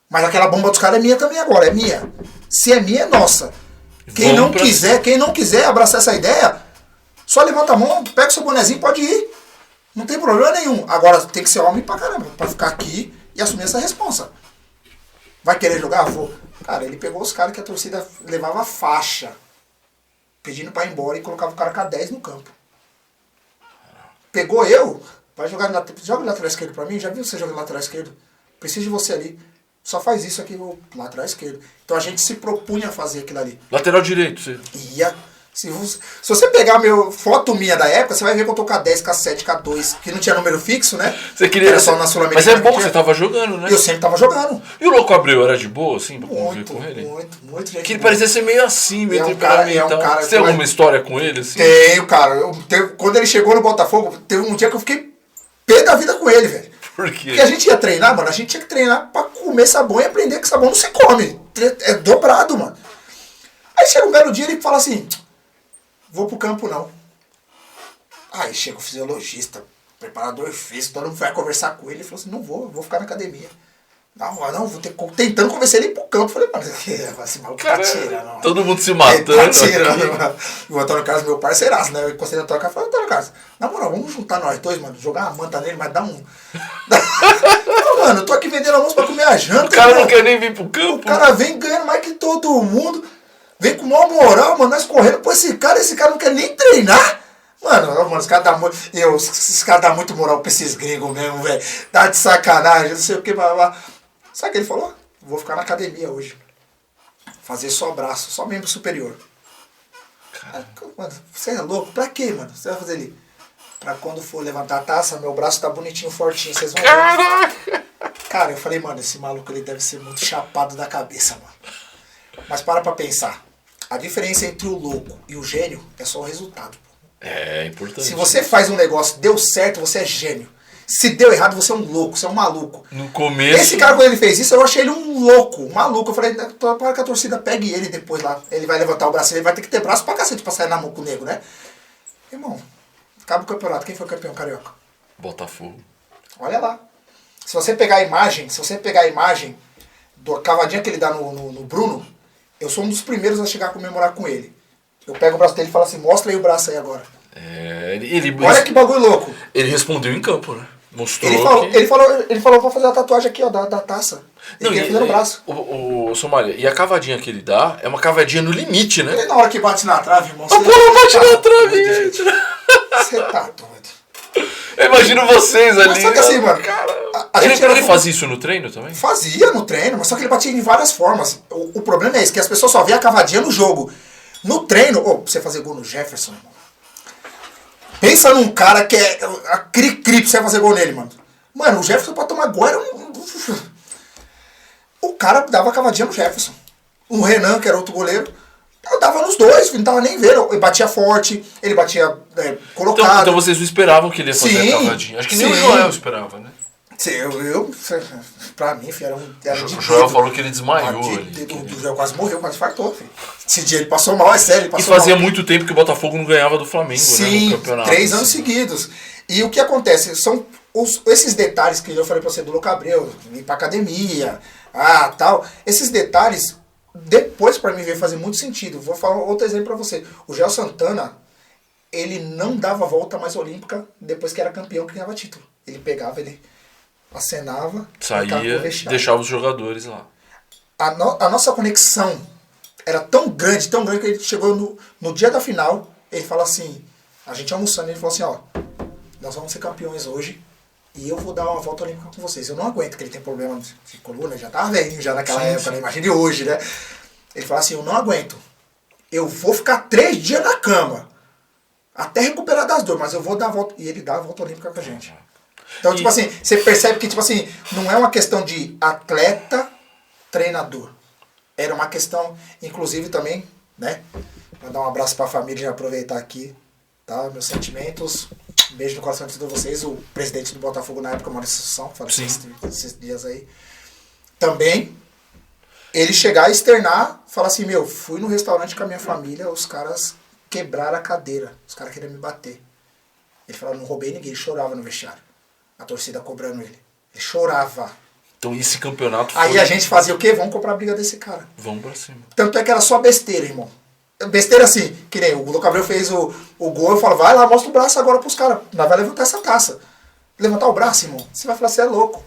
Mas aquela bomba dos caras é minha também agora, é minha. Se é minha, é nossa. Quem não quiser abraçar essa ideia, só levanta a mão, pega o seu bonezinho e pode ir. Não tem problema nenhum. Agora tem que ser homem pra caramba, pra ficar aqui e assumir essa responsa. Vai querer jogar? Vou. Cara, ele pegou os caras que a torcida levava faixa, pedindo pra ir embora e colocava o cara com a 10 no campo. Pegou eu, vai jogar joga lateral esquerdo pra mim, já viu você jogando lateral esquerdo? Preciso de você ali. Só faz isso aqui, lateral esquerdo. Então a gente se propunha a fazer aquilo ali. Lateral direito, você. Ia. Se você pegar foto minha da época, você vai ver que eu tô com a 10, com a 7, com a 2, que não tinha número fixo, né? Você queria... Era só na Sul-Americana. Mas é bom que você tava jogando, né? Eu sempre tava jogando. E o Louco Abreu era de boa, assim, pra conviver com ele? Muito gente. Que ele parecia ser meio assim, meio temperamental. Você tem alguma história com ele, assim? Tenho, cara. Quando ele chegou no Botafogo, teve um dia que eu fiquei pé da vida com ele, velho. Por quê? Porque a gente ia treinar, mano, a gente tinha que treinar pra comer sabão e aprender que sabão não se come. É dobrado, mano. Aí chega um belo dia e ele fala assim, vou pro campo não. Aí chega o fisiologista, preparador físico, todo mundo vai conversar com ele. Ele falou assim, não vou ficar na academia. Não, vou ter tentando convencer ele ir pro campo. Eu falei, mano, esse maluco tá tirando. Todo mundo se matando. Tá tirando, mano. E o Antônio Carlos, meu parceiraço, né? Eu encostei no Antônio Carlos e falei, Antônio Carlos, na moral, vamos juntar nós dois, mano, jogar uma manta nele, mas dá um... Não, mano, eu tô aqui vendendo almoço pra comer a janta. O cara não quer nem vir pro campo. O cara vem ganhando mais que todo mundo, vem com maior moral, mano, nós correndo por esse cara não quer nem treinar. Mano, os caras dão muito. Esses caras dão muito moral pra esses gringos mesmo, velho. Dá de sacanagem, não sei o que, blá. Sabe o que ele falou? Vou ficar na academia hoje. Fazer só braço, só membro superior. Mano, você é louco? Pra quê, mano? Você vai fazer ali? Pra quando for levantar a taça, meu braço tá bonitinho, fortinho. Vocês vão ver. Cara, eu falei, mano, esse maluco ele deve ser muito chapado da cabeça, mano. Mas para pra pensar. A diferença entre o louco e o gênio é só o resultado. É importante. Se você faz um negócio, deu certo, você é gênio. Se deu errado, você é um louco, você é um maluco. No começo... Esse cara, quando ele fez isso, eu achei ele um louco, um maluco. Eu falei, para que a torcida pegue ele depois lá. Ele vai levantar o braço, ele vai ter que ter braço pra cacete pra sair na mão com o nego, né? Irmão, acaba o campeonato. Quem foi o campeão carioca? Botafogo. Olha lá. Se você pegar a imagem da cavadinha que ele dá no Bruno, eu sou um dos primeiros a chegar a comemorar com ele. Eu pego o braço dele e falo assim, mostra aí o braço aí agora. Olha que bagulho louco. Ele respondeu em campo, né? Mostrou ele falou, vou fazer a tatuagem aqui, ó, da taça. Ele quer fazer no braço. O Somália, e a cavadinha que ele dá é uma cavadinha no limite, né? E na hora que bate na trave, irmão. A bola bate na trave, gente. Você tá doido. Eu imagino vocês ali. Mas só que assim, mano. Cara, gente ele fazia isso no treino também? Fazia no treino, mas só que ele batia em várias formas. O problema é esse, que as pessoas só veem a cavadinha no jogo. No treino, pra você fazer gol no Jefferson, irmão. Pensa num cara que é a cri-cri pra você fazer gol nele, mano. Mano, o Jefferson pra tomar gol era O cara dava cavadinha no Jefferson. O Renan, que era outro goleiro, eu dava nos dois, não tava nem vendo. Ele batia forte, ele batia colocado. Então vocês não esperavam que ele ia fazer a cavadinha. Acho que nem o Joel esperava, né? Pra mim, filho, era de O Joel falou que ele desmaiou ali. O Joel quase morreu, quase infartou, filho. Esse dia ele passou mal, é sério. E fazia muito tempo que o Botafogo não ganhava do Flamengo, né? No campeonato. 3 anos seguidos. E o que acontece? São esses detalhes que eu falei pra você do Louco Abreu, ir pra academia, tal. Esses detalhes, depois pra mim veio fazer muito sentido. Vou falar outro exemplo pra você. O Gel Santana, ele não dava volta mais olímpica depois que era campeão, que ganhava título. Ele pegava, ele acenava, saía, deixava os jogadores lá. A nossa conexão era tão grande que ele chegou no dia da final, ele fala assim, a gente almoçando, ele falou assim, ó, nós vamos ser campeões hoje e eu vou dar uma volta olímpica com vocês. Eu não aguento, que ele tem problema de coluna, já tava velho, já naquela época, né? Imagine hoje, né? Ele fala assim, eu não aguento. Eu vou ficar 3 dias na cama, até recuperar das dores, mas eu vou dar a volta. E ele dá a volta olímpica com a gente. Então, tipo assim, você percebe que, tipo assim, não é uma questão de atleta, treinador. Era uma questão, inclusive também, né? Mandar um abraço pra família e aproveitar aqui, tá? Meus sentimentos. Beijo no coração de todos vocês. O presidente do Botafogo na época, Maurício Assunção, faleceu esses dias aí. Também, ele chegar e externar, falar assim, fui no restaurante com a minha família, os caras quebraram a cadeira. Os caras queriam me bater. Ele falou, não roubei ninguém, ele chorava no vestiário. A torcida cobrando ele. Ele chorava. Então esse campeonato Aí a gente fazia o quê? Vamos comprar a briga desse cara. Vamos pra cima. Tanto é que era só besteira, irmão. Besteira assim, que nem o Louco Abreu fez o gol, eu falo, vai lá, mostra o braço agora pros caras. Nós vai levantar essa taça. Levantar o braço, irmão. Você vai falar, você é louco.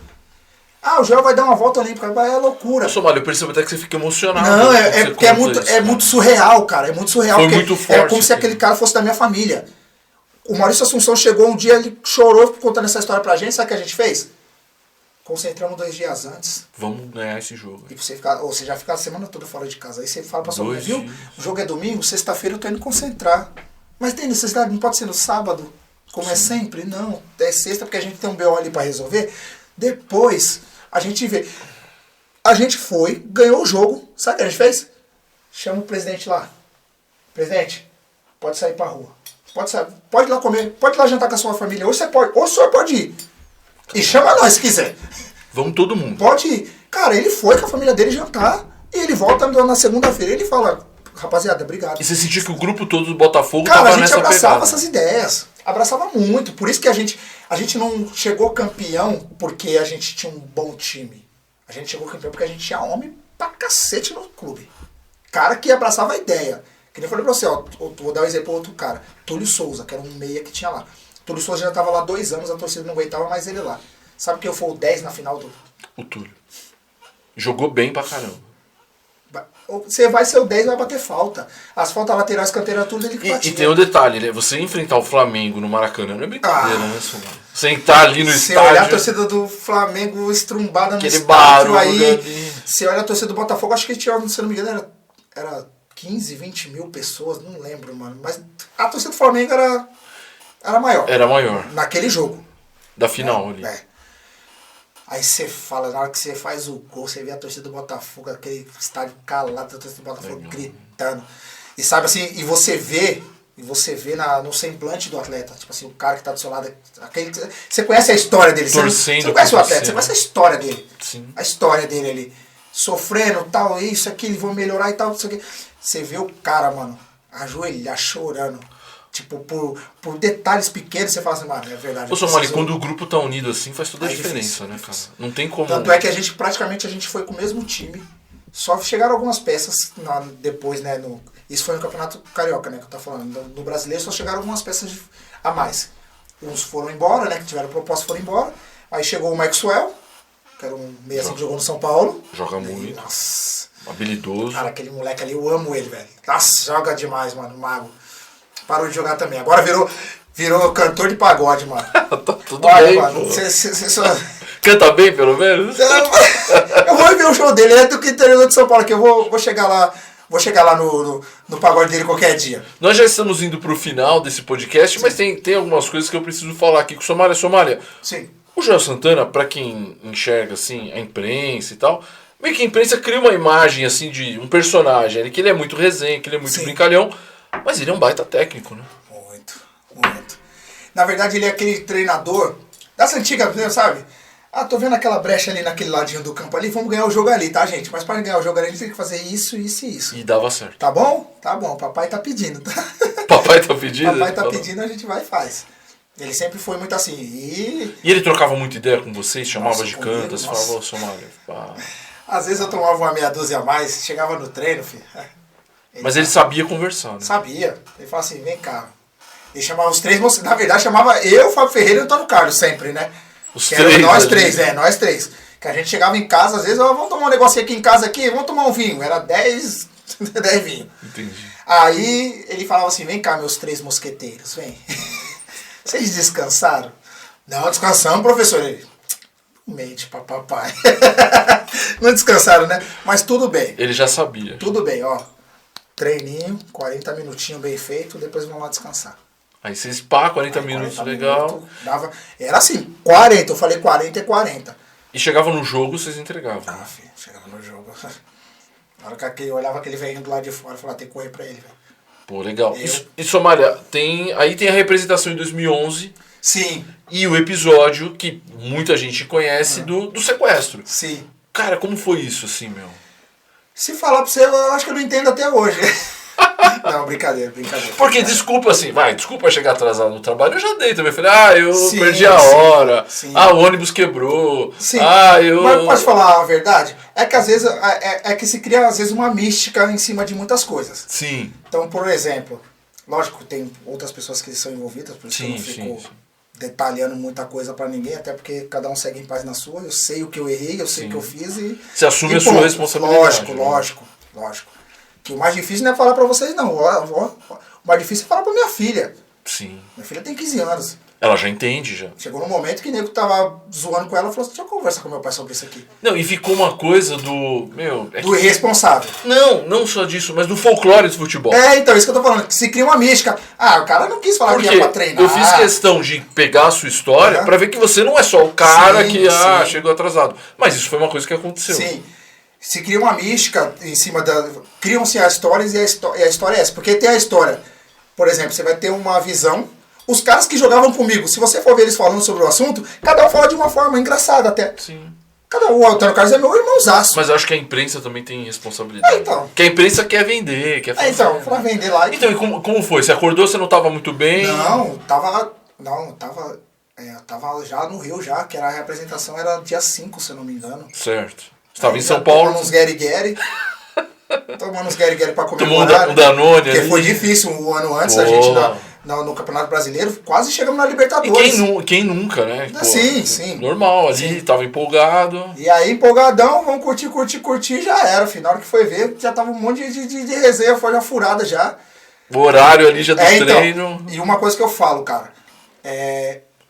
O Joel vai dar uma volta olímpica, é loucura. Somália, eu percebo até que você fica emocionado. Não, porque é muito surreal, cara. É muito surreal. Foi muito forte. Era como se aquele cara fosse da minha família. O Maurício Assunção chegou um dia, ele chorou contando essa história pra gente. Sabe o que a gente fez? Concentramos 2 dias antes. Vamos ganhar esse jogo. E você já fica a semana toda fora de casa. Aí você fala pra sua mãe, viu? O jogo é domingo, sexta-feira eu tô indo concentrar. Mas tem necessidade, não pode ser no sábado, como é sempre? Não. É sexta porque a gente tem um BO ali pra resolver. Depois, a gente vê. A gente foi, ganhou o jogo. Sabe o que a gente fez? Chama o presidente lá. Presidente, pode sair pra rua. Pode ir lá comer, pode ir lá jantar com a sua família. Hoje o senhor pode ir. E chama nós se quiser. Vamos todo mundo. Pode ir. Cara, ele foi com a família dele jantar e ele volta na segunda-feira e ele fala, rapaziada, obrigado. E você sentiu que o grupo todo do Botafogo tava nessa pegada? Cara, a gente abraçava pegada. Essas ideias. Abraçava muito. Por isso que a gente não chegou campeão porque a gente tinha um bom time. A gente chegou campeão porque a gente tinha homem pra cacete no clube. Cara que abraçava a ideia. Que nem eu falei pra você, ó, vou dar um exemplo pro outro cara. Túlio Souza, que era um meia que tinha lá. Túlio Souza já tava lá 2 anos, a torcida não aguentava mais ele lá. Sabe que eu fui o 10 na final do... O Túlio. Jogou bem pra caramba. Você vai ser o 10 e vai bater falta. As faltas laterais, canteira, tudo ele que batia. E tem um detalhe, né? Você enfrentar o Flamengo no Maracanã não é brincadeira, né? Sentar ali no estádio... Você olhar a torcida do Flamengo estrumbada no estádio aí... Você olha a torcida do Botafogo, acho que tinha, se não me engano, era 15, 20 mil pessoas, não lembro, mano. Mas a torcida do Flamengo era maior. Era maior. Naquele jogo. Da final ali. Aí você fala, na hora que você faz o gol, você vê a torcida do Botafogo, aquele estádio calado, a torcida do Botafogo gritando. E sabe assim, e você vê no semblante do atleta, tipo assim, o cara que tá do seu lado, você conhece a história dele, você não conhece o atleta, você conhece a história dele. Sim. A história dele ali, sofrendo, tal, isso, aquilo, vão melhorar e tal, isso aqui. Você vê o cara, mano, ajoelhar, chorando. Tipo, por detalhes pequenos, você fala assim, mano, é verdade. Ô, Somália, quando o grupo tá unido assim, faz toda a diferença, né, cara? Não tem como... Tanto é que praticamente a gente foi com o mesmo time, só chegaram algumas peças depois, né, isso foi no Campeonato Carioca, né, que eu tô falando. No Brasileiro só chegaram algumas peças a mais. Uns foram embora, né, que tiveram proposta, foram embora. Aí chegou o Maxwell, que era um meia assim que jogou no São Paulo. Joga muito. Nossa. Habilidoso. Cara, aquele moleque ali, eu amo ele, velho. Nossa, joga demais, mano, mago. Parou de jogar também. Agora virou cantor de pagode, mano. Tá tudo olha, bem, mano, pô. Você só... Canta bem, pelo menos? Eu vou ver o show dele, ele é do interior de São Paulo, que eu vou chegar lá. Vou chegar lá no pagode dele qualquer dia. Nós já estamos indo pro final desse podcast, mas tem algumas coisas que eu preciso falar aqui com o Somália. Somália, sim. O Joel Santana, pra quem enxerga assim, a imprensa e tal, meio que a imprensa cria uma imagem assim de um personagem, que ele é muito resenha, que ele é muito brincalhão, mas ele é um baita técnico, né? Muito, muito. Na verdade, ele é aquele treinador das antigas, sabe? Ah, tô vendo aquela brecha ali naquele ladinho do campo ali, vamos ganhar o jogo ali, tá, gente? Mas para ganhar o jogo ali, a gente tem que fazer isso, isso e isso. E dava certo. Tá bom? Tá bom, papai tá pedindo, tá? Papai tá pedindo? Papai tá pedindo, a gente vai e faz. Ele sempre foi muito assim. E ele trocava muita ideia com vocês? Chamava nossa, de cantas, falava, Somália, pá. Às vezes eu tomava uma meia dúzia a mais, chegava no treino, filho. Mas ele sabia conversar, né? Sabia. Ele falava assim, vem cá. Ele chamava os três moços. Na verdade, chamava eu, Fábio Ferreira e o Antônio Carlos sempre, né? Os que três. Nós três, nós três. Que a gente chegava em casa, às vezes, vamos tomar um negocinho aqui em casa aqui, vamos tomar um vinho. Era 10 vinhos. Entendi. Aí ele falava assim, vem cá, meus três mosqueteiros, vem. Vocês descansaram? Não, descansamos, professor. Ele, mente pra papai. Não descansaram, né? Mas tudo bem. Ele já sabia. Tudo bem, ó. Treininho, 40 minutinhos bem feito, depois vamos lá descansar. Aí vocês 40 minutos, 40 legal. Minutos, dava, era assim, 40, eu falei 40 é 40. E chegava no jogo, vocês entregavam. Ah, filho, chegava no jogo. Na hora que eu olhava aquele velhinho do lado de fora, eu falava, tem que correr pra ele, velho. Pô, legal. E Somália, aí tem a representação em 2011. Sim. E o episódio que muita gente conhece do sequestro. Sim. Cara, como foi isso, assim, meu? Se falar pra você, eu acho que eu não entendo até hoje. Não, brincadeira. Porque, desculpa chegar atrasado no trabalho, eu já dei também. Falei, eu perdi a hora. Sim. O ônibus quebrou. Sim. eu... Mas pode falar a verdade? É que às vezes, é que se cria às vezes uma mística em cima de muitas coisas. Sim. Então, por exemplo, lógico, tem outras pessoas que são envolvidas, por isso que eu não fico detalhando muita coisa pra ninguém, até porque cada um segue em paz na sua. Eu sei o que eu errei, eu sei o que eu fiz e... Você assume a sua responsabilidade. Lógico. Que o mais difícil não é falar pra vocês, não. O mais difícil é falar pra minha filha. Sim. Minha filha tem 15 anos. Ela já entende, já. Chegou num momento que o nego tava zoando com ela e falou assim, deixa eu conversar com meu pai sobre isso aqui. Não, e ficou uma coisa do... Do irresponsável. Não só disso, mas do folclore do futebol. Então, isso que eu tô falando. Que se cria uma mística. O cara não quis falar que ia pra treinar. Eu fiz questão de pegar a sua história pra ver que você não é só o cara que chegou atrasado. Mas isso foi uma coisa que aconteceu. Sim. Se cria uma mística em cima da... Criam-se as histórias e a história é essa. Porque tem a história. Por exemplo, você vai ter uma visão... Os caras que jogavam comigo, se você for ver eles falando sobre o assunto, cada um fala de uma forma engraçada até. Sim. O Antônio Carlos é meu irmãozaço. Mas eu acho que a imprensa também tem responsabilidade. Então. Porque a imprensa quer vender, quer fazer. Então, pra vender lá... Então, e como foi? Você acordou, você não estava muito bem? Não, tava já no Rio já, que era a representação era dia 5, se eu não me engano. Certo. Você estava em São Paulo? Tomando uns gueri-gueri. Tomando uns gueri-gueri pra comemorar. Tomando um Danone porque ali. Foi difícil um ano antes, a gente no Campeonato Brasileiro, quase chegamos na Libertadores. E quem nunca, né? Sim. Normal, ali, tava empolgado. E aí, empolgadão, vamos curtir, já era. Na hora que foi ver, já tava um monte de resenha, foi já furada já. O horário ali já do treino. E uma coisa que eu falo, cara,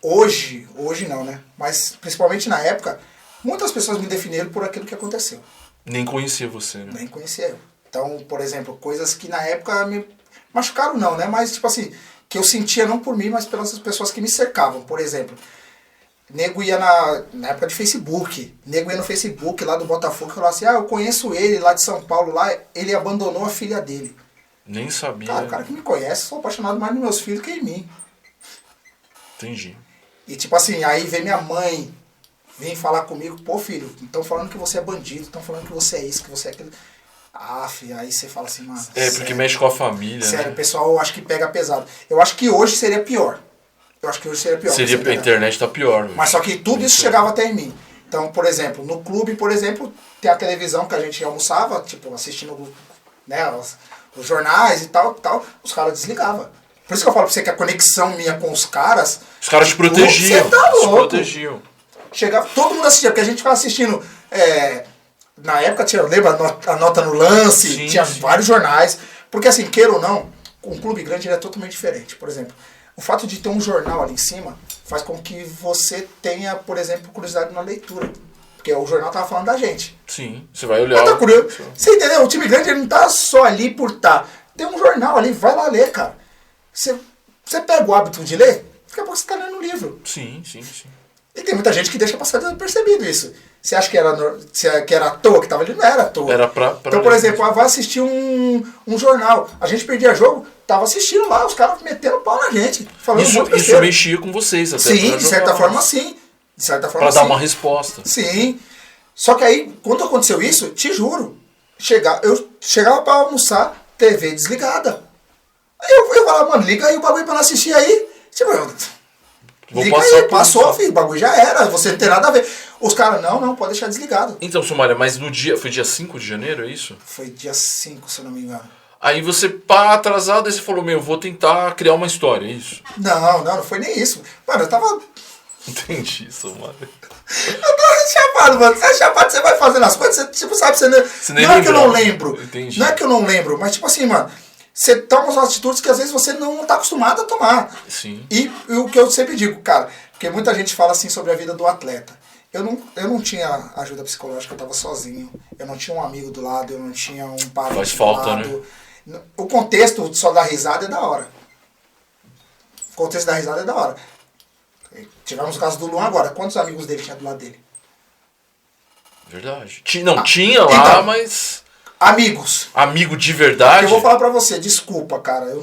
hoje não, né? Mas principalmente na época, muitas pessoas me definiram por aquilo que aconteceu. Nem conhecia você, né? Nem conhecia eu. Então, por exemplo, coisas que na época me machucaram não, né? Mas, tipo assim, que eu sentia não por mim, mas pelas pessoas que me cercavam. Por exemplo, nego ia na época de Facebook, nego ia no Facebook lá do Botafogo e falava assim, eu conheço ele lá de São Paulo, lá ele abandonou a filha dele. Nem sabia. Cara, o cara que me conhece, sou apaixonado mais nos meus filhos que em mim. Entendi. E tipo assim, aí vem minha mãe, vem falar comigo, pô filho, estão falando que você é bandido, estão falando que você é isso, que você é aquilo. Filho, aí você fala assim, mano. Porque sério, mexe com a família, sério, né? o pessoal eu acho que pega pesado. Eu acho que hoje seria pior. A internet tá pior. Mas só que tudo isso chegava até em mim. Então, por exemplo, no clube, por exemplo, tem a televisão que a gente almoçava, tipo, assistindo, né, os jornais e tal, os caras desligavam. Por isso que eu falo pra você que a conexão minha com os caras... Os caras te protegiam. Você tá louco. Te protegiam. Chegava, todo mundo assistia, porque a gente ficava assistindo... na época tinha, lembra, a nota no lance, sim, tinha sim. vários jornais. Porque assim, queira ou não, um clube grande ele é totalmente diferente. Por exemplo, o fato de ter um jornal ali em cima faz com que você tenha, por exemplo, curiosidade na leitura. Porque o jornal tava falando da gente. Sim, você vai olhar. Tá curioso. Você entendeu? O time grande ele não tá só ali por tá. Tem um jornal ali, vai lá ler, cara. Você pega o hábito de ler, daqui a pouco você tá lendo um livro. Sim. E tem muita gente que deixa passar desapercebido isso. Você acha que era à toa que tava ali? Não era à toa. Era pra então, por exemplo, vai assistir um jornal. A gente perdia jogo, tava assistindo lá, os caras metendo pau na gente. Falando isso mexia com vocês até. Sim, de certa forma sim. De certa forma pra dar uma resposta. Sim. Só que aí, quando aconteceu isso, te juro, eu chegava pra almoçar, TV desligada. Aí eu falava, mano, liga aí o bagulho pra não assistir aí. Tipo, liga aí, passou, filho, o bagulho já era, você não tem nada a ver. Os caras, não, pode deixar desligado. Então, Somália, mas no dia, foi dia 5 de janeiro, é isso? Foi dia 5, se eu não me engano. Aí você, atrasado, aí você falou, vou tentar criar uma história, é isso? Não foi nem isso. Mano, eu tava... Entendi, Somália. Eu tava chapado, mano. Você é chapado, você vai fazendo as coisas, você, tipo, sabe, você não é que eu não lembro. Entendi. Não é que eu não lembro, mas tipo assim, mano, você toma umas atitudes que às vezes você não tá acostumado a tomar. Sim. E o que eu sempre digo, cara, porque muita gente fala assim sobre a vida do atleta. Eu não tinha ajuda psicológica, eu tava sozinho. Eu não tinha um amigo do lado, eu não tinha um parente Faz falta, do lado. Né? O contexto só da risada é da hora. O contexto da risada é da hora. Tivemos o caso do Luan agora. Quantos amigos dele tinha do lado dele? Verdade. Tinha lá, então, mas... Amigos. Amigo de verdade? Eu vou falar pra você, desculpa, cara, eu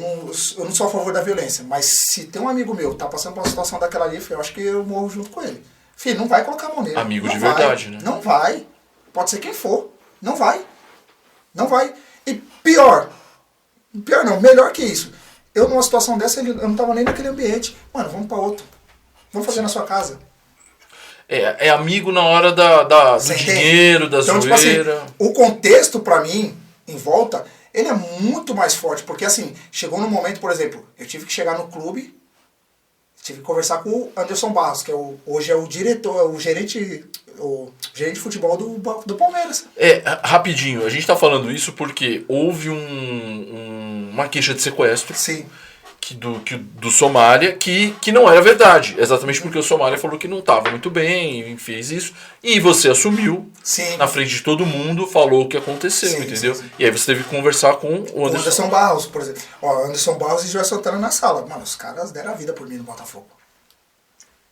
não sou a favor da violência, mas se tem um amigo meu que tá passando por uma situação daquela ali, eu acho que eu morro junto com ele. Filho, não vai colocar a mão nele. Amigo não de vai, verdade, né? Não vai. Pode ser quem for. Não vai. Não vai. E pior não, melhor que isso. Eu numa situação dessa, eu não tava nem naquele ambiente. Mano, vamos pra outro. Vamos fazer na sua casa. É amigo na hora do dinheiro, da então, zoeira. Tipo assim, o contexto, pra mim, em volta, ele é muito mais forte. Porque, assim, chegou num momento, por exemplo, eu tive que chegar no clube, tive que conversar com o Anderson Barros, que hoje é o diretor, o gerente de futebol do Palmeiras. Rapidinho, a gente tá falando isso porque houve uma queixa de sequestro. Sim. Do Somália, que não era verdade. Exatamente porque o Somália falou que não estava muito bem, e fez isso. E você assumiu, sim, na frente de todo mundo, falou o que aconteceu, sim, entendeu? Sim. E aí você teve que conversar com o Anderson Barros, por exemplo. Anderson Barros e Joel Santana na sala. Mano, os caras deram a vida por mim no Botafogo.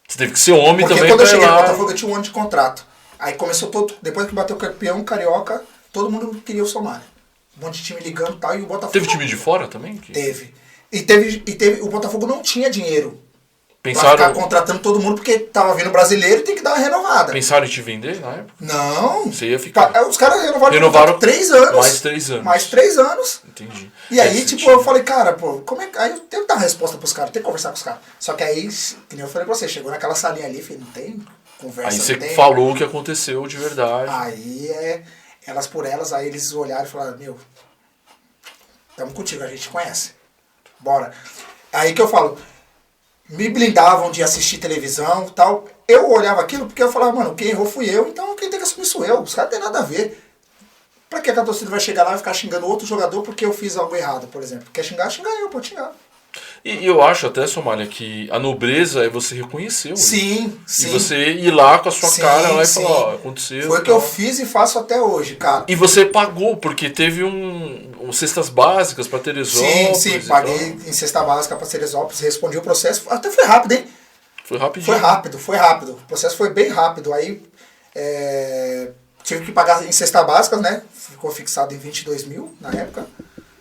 Você teve que ser homem porque também. Porque quando eu cheguei no Botafogo eu tinha um ano de contrato. Aí começou depois que bateu o campeão carioca, todo mundo queria o Somália. Um monte de time ligando e tal, e o Botafogo... Teve time de fora também? Teve. E teve, o Botafogo não tinha dinheiro pra ficar contratando todo mundo, porque tava vindo brasileiro e tem que dar uma renovada. Pensaram em te vender na época? Não. Você ia ficar. Os caras renovaram 3 anos. Mais 3 anos. Mais 3 anos. Entendi. E aí, tipo, eu falei, cara, pô, como é que... Aí eu tenho que dar uma resposta pros caras, tenho que conversar com os caras. Só que aí, que nem eu falei pra você, chegou naquela salinha ali, filho, não tem conversa. Aí você tem... falou o que aconteceu de verdade. Aí elas por elas, aí eles olharam e falaram, tamo contigo, a gente te conhece. Bora. Aí que eu falo, me blindavam de assistir televisão e tal. Eu olhava aquilo porque eu falava, mano, quem errou fui eu, então quem tem que assumir sou eu. Os caras não tem nada a ver. Pra que a torcida vai chegar lá e ficar xingando outro jogador porque eu fiz algo errado, por exemplo? Quer xingar eu, pode xingar. E eu acho até, Somália, que a nobreza é você reconhecer. Sim, sim. E você ir lá com a sua cara lá e falar, aconteceu. Foi o que eu fiz e faço até hoje, cara. E você pagou, porque teve cestas básicas pra Teresópolis. Sim, paguei em cesta básica pra Teresópolis, respondi o processo. Até foi rápido, hein? Foi rapidinho. Foi rápido. O processo foi bem rápido. Aí tive que pagar em cesta básica, né? Ficou fixado em 22 mil na época.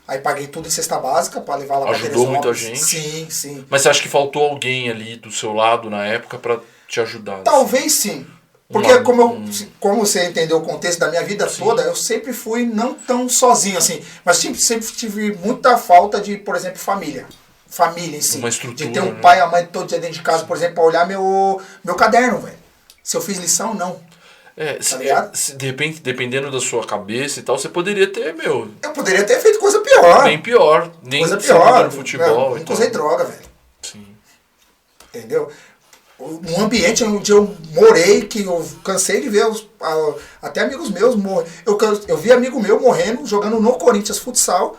Aí paguei tudo em cesta básica para levar lá para Ajudou muita gente? Sim, sim. Mas você acha que faltou alguém ali do seu lado na época para te ajudar? Talvez sim. Porque como você entendeu o contexto da minha vida toda, eu sempre fui não tão sozinho assim. Mas sempre tive muita falta de, por exemplo, família. Família em si. Uma estrutura, de ter um pai e a mãe todo dia dentro de casa, por exemplo, para olhar meu caderno, velho. Se eu fiz lição, não. De repente, dependendo da sua cabeça e tal, você poderia ter, Eu poderia ter feito coisa pior. Bem pior. Nem coisa pior. No futebol. Eu nunca usei droga, velho. Sim. Entendeu? Um ambiente onde eu morei, que eu cansei de ver até amigos meus morrer. Eu vi amigo meu morrendo, jogando no Corinthians futsal,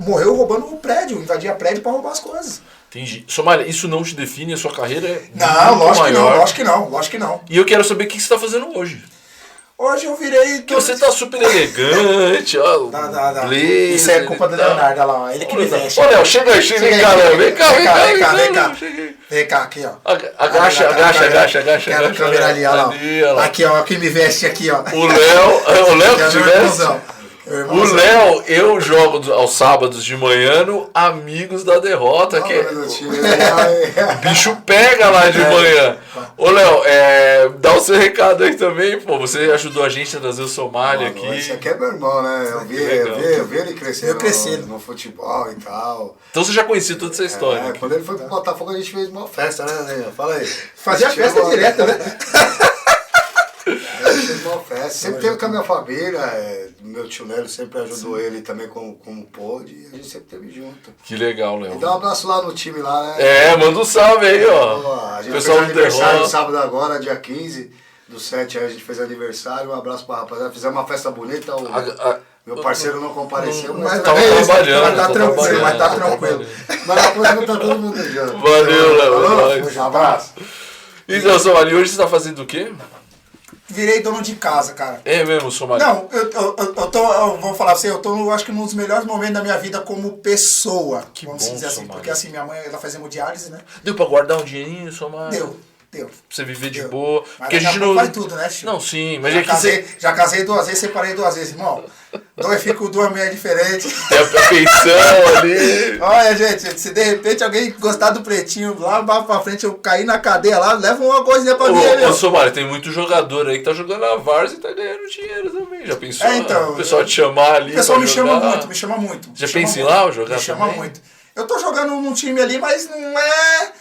morreu roubando o prédio, invadia prédio para roubar as coisas. Entendi. Somália, isso não te define, a sua carreira é não, muito maior. Lógico que não. E eu quero saber o que você está fazendo hoje. Hoje eu virei... Porque você tá super elegante, ó. Blazer, isso é culpa do Leonardo, olha lá, ele que me veste. Ô, Léo, chega aí, cara. Vem cá. Vem cá, aqui, ó. Agacha. Quero a câmera ali, olha lá. Aqui, ó, quem me veste aqui, ó. O Léo que te veste? O Léo, eu jogo aos sábados de manhã no Amigos da Derrota. O bicho pega lá de manhã. Ô, Léo, dá o seu recado aí também, pô. Você ajudou a gente a trazer o Somália aqui. Esse aqui é meu irmão, né? Eu vi ele crescer no futebol e tal. Então você já conhecia toda essa história. Quando ele foi pro Botafogo, a gente fez uma festa, né? Fala aí. Fazia festa direta, né? A gente fez uma festa. Sempre teve com a minha família. Meu tio Nélio sempre ajudou ele também como pôde. E a gente sempre teve junto. Que legal, Léo. E dá um abraço lá no time lá, né? Manda um salve aí, ó. A gente fez aniversário sábado agora, dia 15/7, aí a gente fez aniversário. Um abraço pra rapaziada. Fizemos uma festa bonita. Meu parceiro não compareceu, mas tava trabalhando. Mas tá tranquilo. Mas depois não tá todo mundo junto. Valeu, Léo. Um abraço. Então, Somália, hoje você tá fazendo o quê? Virei dono de casa, cara. É mesmo, Somália? Não, eu vou falar pra você, eu tô, acho que num dos melhores momentos da minha vida como pessoa. Que vamos bom, dizer assim. Somália. Porque assim, minha mãe, ela fazia hemodiálise, né? Deu pra guardar um dinheirinho, Somália? Deu. Pra você viver de boa. Mas porque a gente não faz tudo, né, Chico? Não, sim, mas já casei 2 vezes, separei 2 vezes, irmão. Fico 2 mulheres diferentes. Tem a pensão ali. Olha, gente, se de repente alguém gostar do pretinho lá pra frente, eu cair na cadeia lá, leva uma coisinha pra mim, meu. Ô, Somália, tem muito jogador aí que tá jogando na Várzea e tá ganhando dinheiro também. Já pensou? Então, o pessoal te chamar ali. O pessoal me chama muito. Já pensa em lá jogar? Me chama muito. Eu tô jogando num time ali, mas não é.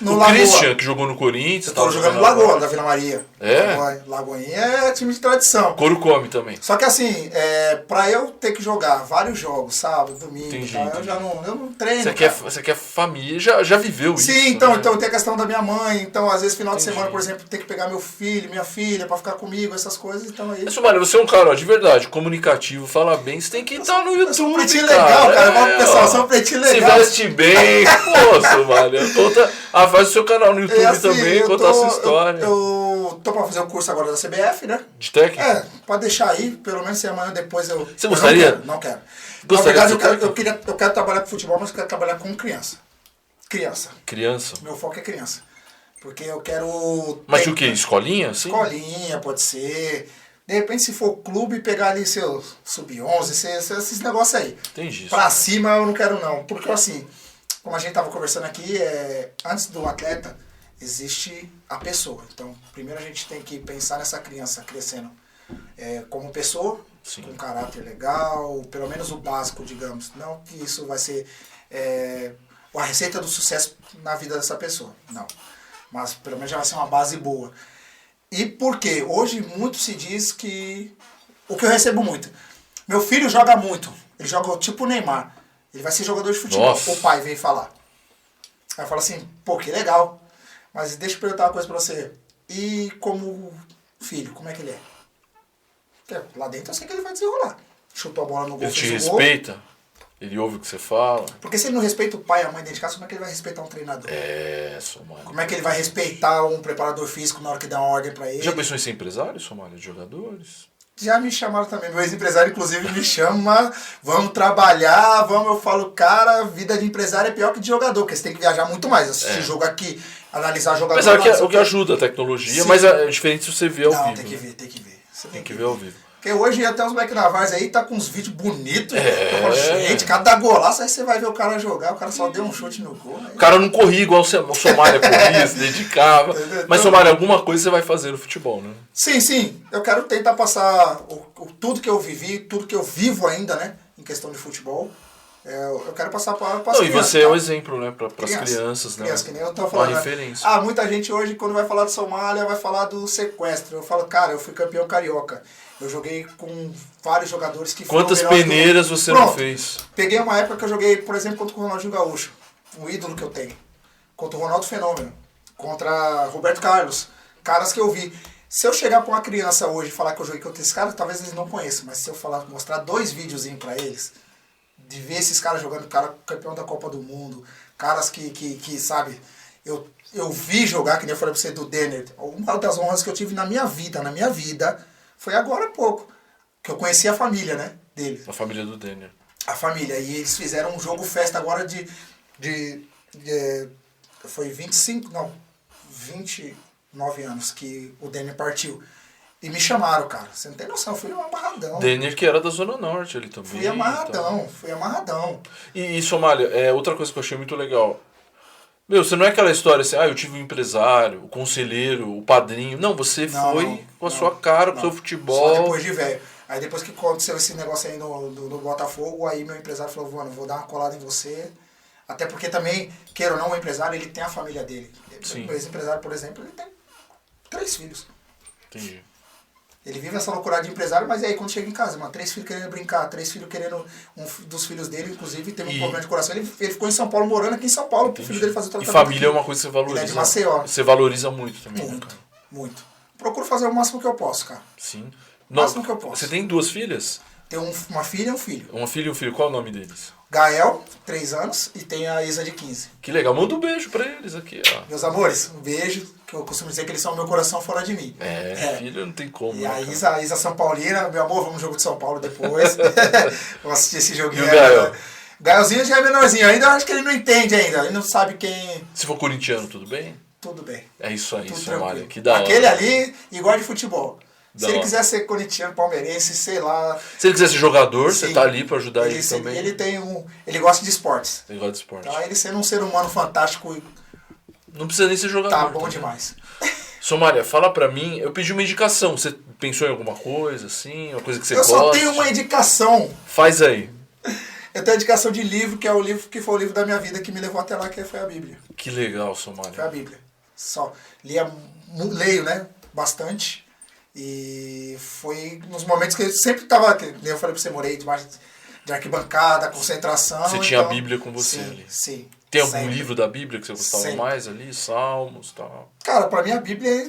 No Christian, que jogou no Corinthians. Estou jogando no Lagoa, da Vila Maria. É? Lagoinha é time de tradição. Couro come também. Só que assim, pra eu ter que jogar vários jogos, sábado, domingo, entendi. Eu não treino. Você quer família, já viveu isso. Sim, então tem a questão da minha mãe, então às vezes final de semana, por exemplo, tem que pegar meu filho, minha filha, pra ficar comigo, essas coisas, então aí... Somália, você é um cara, ó, de verdade, comunicativo, fala bem, você tem que estar no YouTube, eu sou um pretinho legal, cara, pessoal, sou um pretinho legal. Se veste bem, pô, Somália, faz o seu canal no YouTube também, conta a sua história. Eu tô pra fazer o curso agora da CBF, né? De técnico? Pra deixar aí, pelo menos se amanhã ou depois eu... Você gostaria? Não quero. Gostaria. Na verdade, eu quero trabalhar com futebol, mas eu quero trabalhar com criança. Criança? Meu foco é criança. Porque eu quero... Mas o quê? Escolinha? Sim? Escolinha, pode ser. De repente, se for clube, pegar ali seu sub-11, esses negócios aí. Entendi. Pra cima eu não quero não. Porque assim, como a gente tava conversando aqui, antes do atleta, existe a pessoa. Então, primeiro a gente tem que pensar nessa criança crescendo como pessoa, sim, com caráter legal, pelo menos o básico, digamos. Não que isso vai ser a receita do sucesso na vida dessa pessoa, não. Mas pelo menos já vai ser uma base boa. E por quê? Hoje muito se diz que... O que eu recebo muito. Meu filho joga muito. Ele joga tipo o Neymar. Ele vai ser jogador de futebol. Nossa. O pai vem falar. Aí fala assim, pô, que legal. Mas deixa eu perguntar uma coisa pra você. E como filho, como é que ele é? Porque lá dentro eu sei que ele vai desenrolar. Chutou a bola no gol. Ele te respeita? Ele ouve o que você fala? Porque se ele não respeita o pai e a mãe dentro de casa, como é que ele vai respeitar um treinador? Somália. Como é que ele vai respeitar um preparador físico na hora que dá uma ordem pra ele? Já pensou em ser empresário, Somália, de jogadores? Já me chamaram também. Meu ex-empresário, inclusive, me chama. Vamos trabalhar, vamos. Eu falo, cara, vida de empresário é pior que de jogador, porque você tem que viajar muito mais. Assistir jogo aqui, analisar jogador. Mas é o que ajuda a tecnologia, mas é diferente se você vê ao vivo. Não, tem que ver. Você tem que ver ao vivo. Porque hoje até os moleques na Várzea aí tá com uns vídeos bonitos. Gente, cada golaço, aí você vai ver o cara jogar, o cara só deu um chute no gol. Aí... O cara não corria igual o Somália corria, se dedicava. Mas, Somália, alguma coisa você vai fazer no futebol, né? Sim. Eu quero tentar passar tudo que eu vivi, tudo que eu vivo ainda, né? Em questão de futebol. Eu quero passar para as crianças. E você é o exemplo, né? Para as crianças, né? Criança, que nem eu tô falando. Uma referência. Muita gente hoje, quando vai falar de Somália, vai falar do sequestro. Eu falo, cara, eu fui campeão carioca. Eu joguei com vários jogadores que foram Quantas peneiras você não fez? Peguei uma época que eu joguei, por exemplo, contra o Ronaldinho Gaúcho. Um ídolo que eu tenho. Contra o Ronaldo Fenômeno. Contra Roberto Carlos. Caras que eu vi. Se eu chegar para uma criança hoje e falar que eu joguei contra esses caras, talvez eles não conheçam. Mas se eu mostrar 2 videozinhos para eles, de ver esses caras jogando, cara campeão da Copa do Mundo, caras que sabe, eu vi jogar, que nem eu falei pra você, do Denner. Uma das honras que eu tive na minha vida, foi agora há pouco, que eu conheci a família, né, dele. A família do Denner. A família, e eles fizeram um jogo festa agora foi 29 anos que o Denner partiu. E me chamaram, cara. Você não tem noção, eu fui amarradão. Denner, que era da Zona Norte ali também. Fui amarradão. E Somália, outra coisa que eu achei muito legal. Meu, você não é aquela história assim, eu tive um empresário, o conselheiro, o padrinho. Não, você foi com a sua cara, com o seu futebol. Só depois de velho. Aí depois que aconteceu esse negócio aí no Botafogo, aí meu empresário falou, mano, vou dar uma colada em você. Até porque também, queira ou não, o empresário, ele tem a família dele. Sim. O ex-empresário, por exemplo, ele tem 3 filhos. Entendi. Ele vive essa loucura de empresário, mas aí quando chega em casa, mano, 3 filhos querendo brincar, 3 filhos querendo, um dos filhos dele, inclusive, teve um problema de coração. Ele ficou em São Paulo, morando aqui em São Paulo, pro filho dele fazer o tratamento. E família é uma coisa que você valoriza. Ele é de Maceió. Você valoriza muito também. Muito. Procuro fazer o máximo que eu posso, cara. Sim. O máximo que eu posso. Você tem 2 filhas? Tenho uma filha e um filho. Uma filha e um filho. Qual é o nome deles? Gael, 3 anos, e tem a Isa de 15. Que legal. Manda um beijo pra eles aqui, ó. Meus amores, um beijo, que eu costumo dizer que eles são meu coração fora de mim. Filho não tem como. E a Isa São Paulina, meu amor, vamos no jogo de São Paulo depois. Vamos assistir esse joguinho. E o Gael? Gaelzinho já é menorzinho, ainda acho que ele não entende ainda, ele não sabe quem... Se for corintiano, tudo bem? Tudo bem. É isso aí, tudo Somália. Que da hora. Aquele ali, igual de futebol. Se ele quiser ser corintiano, palmeirense, sei lá... Se ele quiser ser jogador, sim, você tá ali pra ajudar ele também. Ele gosta de esportes. Ele gosta de esporte. Então, ele sendo um ser humano fantástico... Não precisa nem ser jogador. Tá bom demais. Somália, fala pra mim, eu pedi uma indicação. Você pensou em alguma coisa, assim? Uma coisa que você gosta? Eu só tenho uma indicação. Faz aí. Eu tenho a indicação de livro, que é o livro que foi o livro da minha vida, que me levou até lá, que foi a Bíblia. Que legal, Somália. Foi a Bíblia. Só. Leio, né? Bastante. E foi nos momentos que eu sempre tava... Eu falei pra você, morei debaixo de arquibancada, concentração. Você tinha a Bíblia com você ali. Sim. Tem algum livro da Bíblia que você gostava sempre mais ali? Salmos e tal? Cara, pra mim a Bíblia é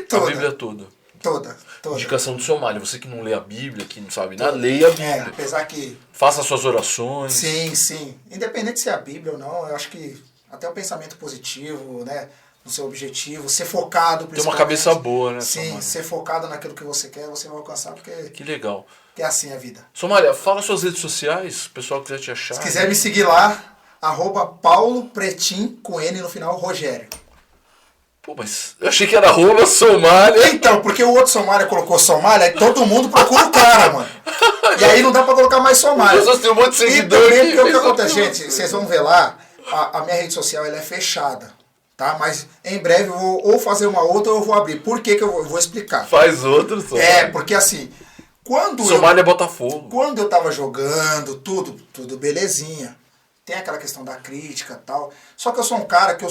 toda. A Bíblia toda. Toda. Indicação do Somália. Você que não lê a Bíblia, que não sabe nada, leia a Bíblia. Apesar que... Faça suas orações. Sim. Independente se é a Bíblia ou não, eu acho que até o pensamento positivo, né? No seu objetivo, ser focado. Ter uma cabeça boa, né, Sim, Somália? Ser focado naquilo que você quer, você vai alcançar, porque... Que legal. É assim a vida. Somália, fala suas redes sociais, se o pessoal quiser te achar. Se quiser me seguir lá, @paulopretim, com N no final, Rogério. Pô, mas eu achei que era @Somália. Então, porque o outro Somália colocou Somália, aí todo mundo procura o cara, mano. E aí não dá pra colocar mais Somália. As pessoas têm um monte de seguidor. E também, porque o que acontece, gente, vocês vão ver lá, a minha rede social ela é fechada. Tá? Mas em breve eu vou ou fazer uma outra ou eu vou abrir. Por que eu vou explicar? Faz outra, Somália. Porque assim, Somália é Botafogo. Quando eu tava jogando, tudo belezinha. Tem aquela questão da crítica e tal. Só que eu sou um cara que eu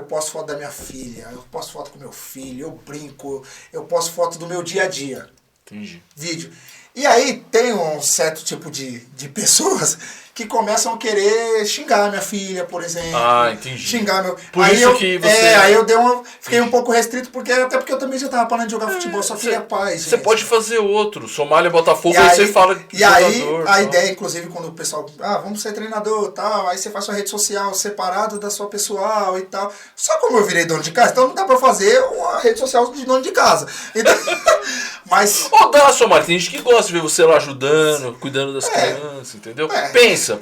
posto foto da minha filha, eu posto foto com meu filho, eu brinco, eu posto foto do meu dia a dia. Entendi. Vídeo. E aí tem um certo tipo de pessoas que começam a querer xingar minha filha, por exemplo. Ah, entendi. Xingar meu... Por aí isso que você... aí eu fiquei um pouco restrito, até porque eu também já tava parando de jogar futebol, só queria paz. Você pode fazer outro. Somália, Botafogo, e aí você fala de jogador. A ideia, inclusive, quando o pessoal... vamos ser treinador e tal, aí você faz sua rede social separada da sua pessoal e tal. Só como eu virei dono de casa, então não dá pra fazer uma rede social de dono de casa. Então, Mas... Ou dá, Somália, tem gente que gosta de ver você lá ajudando, cuidando das crianças, entendeu? Pensa.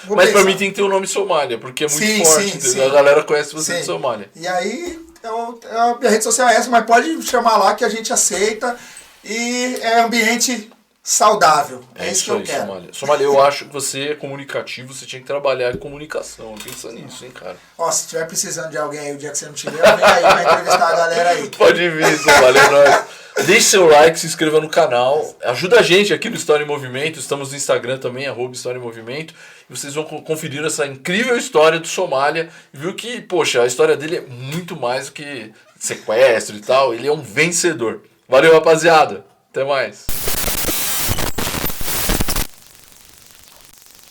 Mas pra mim tem que ter o nome Somália, porque é muito forte, entendeu? A galera conhece você de Somália. E aí, a minha rede social é essa, mas pode chamar lá que a gente aceita. E é ambiente saudável. É isso que eu quero. Somália, eu acho que você é comunicativo, você tinha que trabalhar em comunicação. Pensa nisso, hein, cara. Ó, se tiver precisando de alguém aí o dia que você não tiver, vem aí pra entrevistar a galera aí. Pode vir, Somália, é nóis. Deixe seu like, se inscreva no canal. Ajuda a gente aqui no História em Movimento. Estamos no Instagram também, @História em Movimento. E vocês vão conferir essa incrível história do Somália. E viu que, poxa, a história dele é muito mais do que sequestro e tal. Ele é um vencedor. Valeu, rapaziada. Até mais.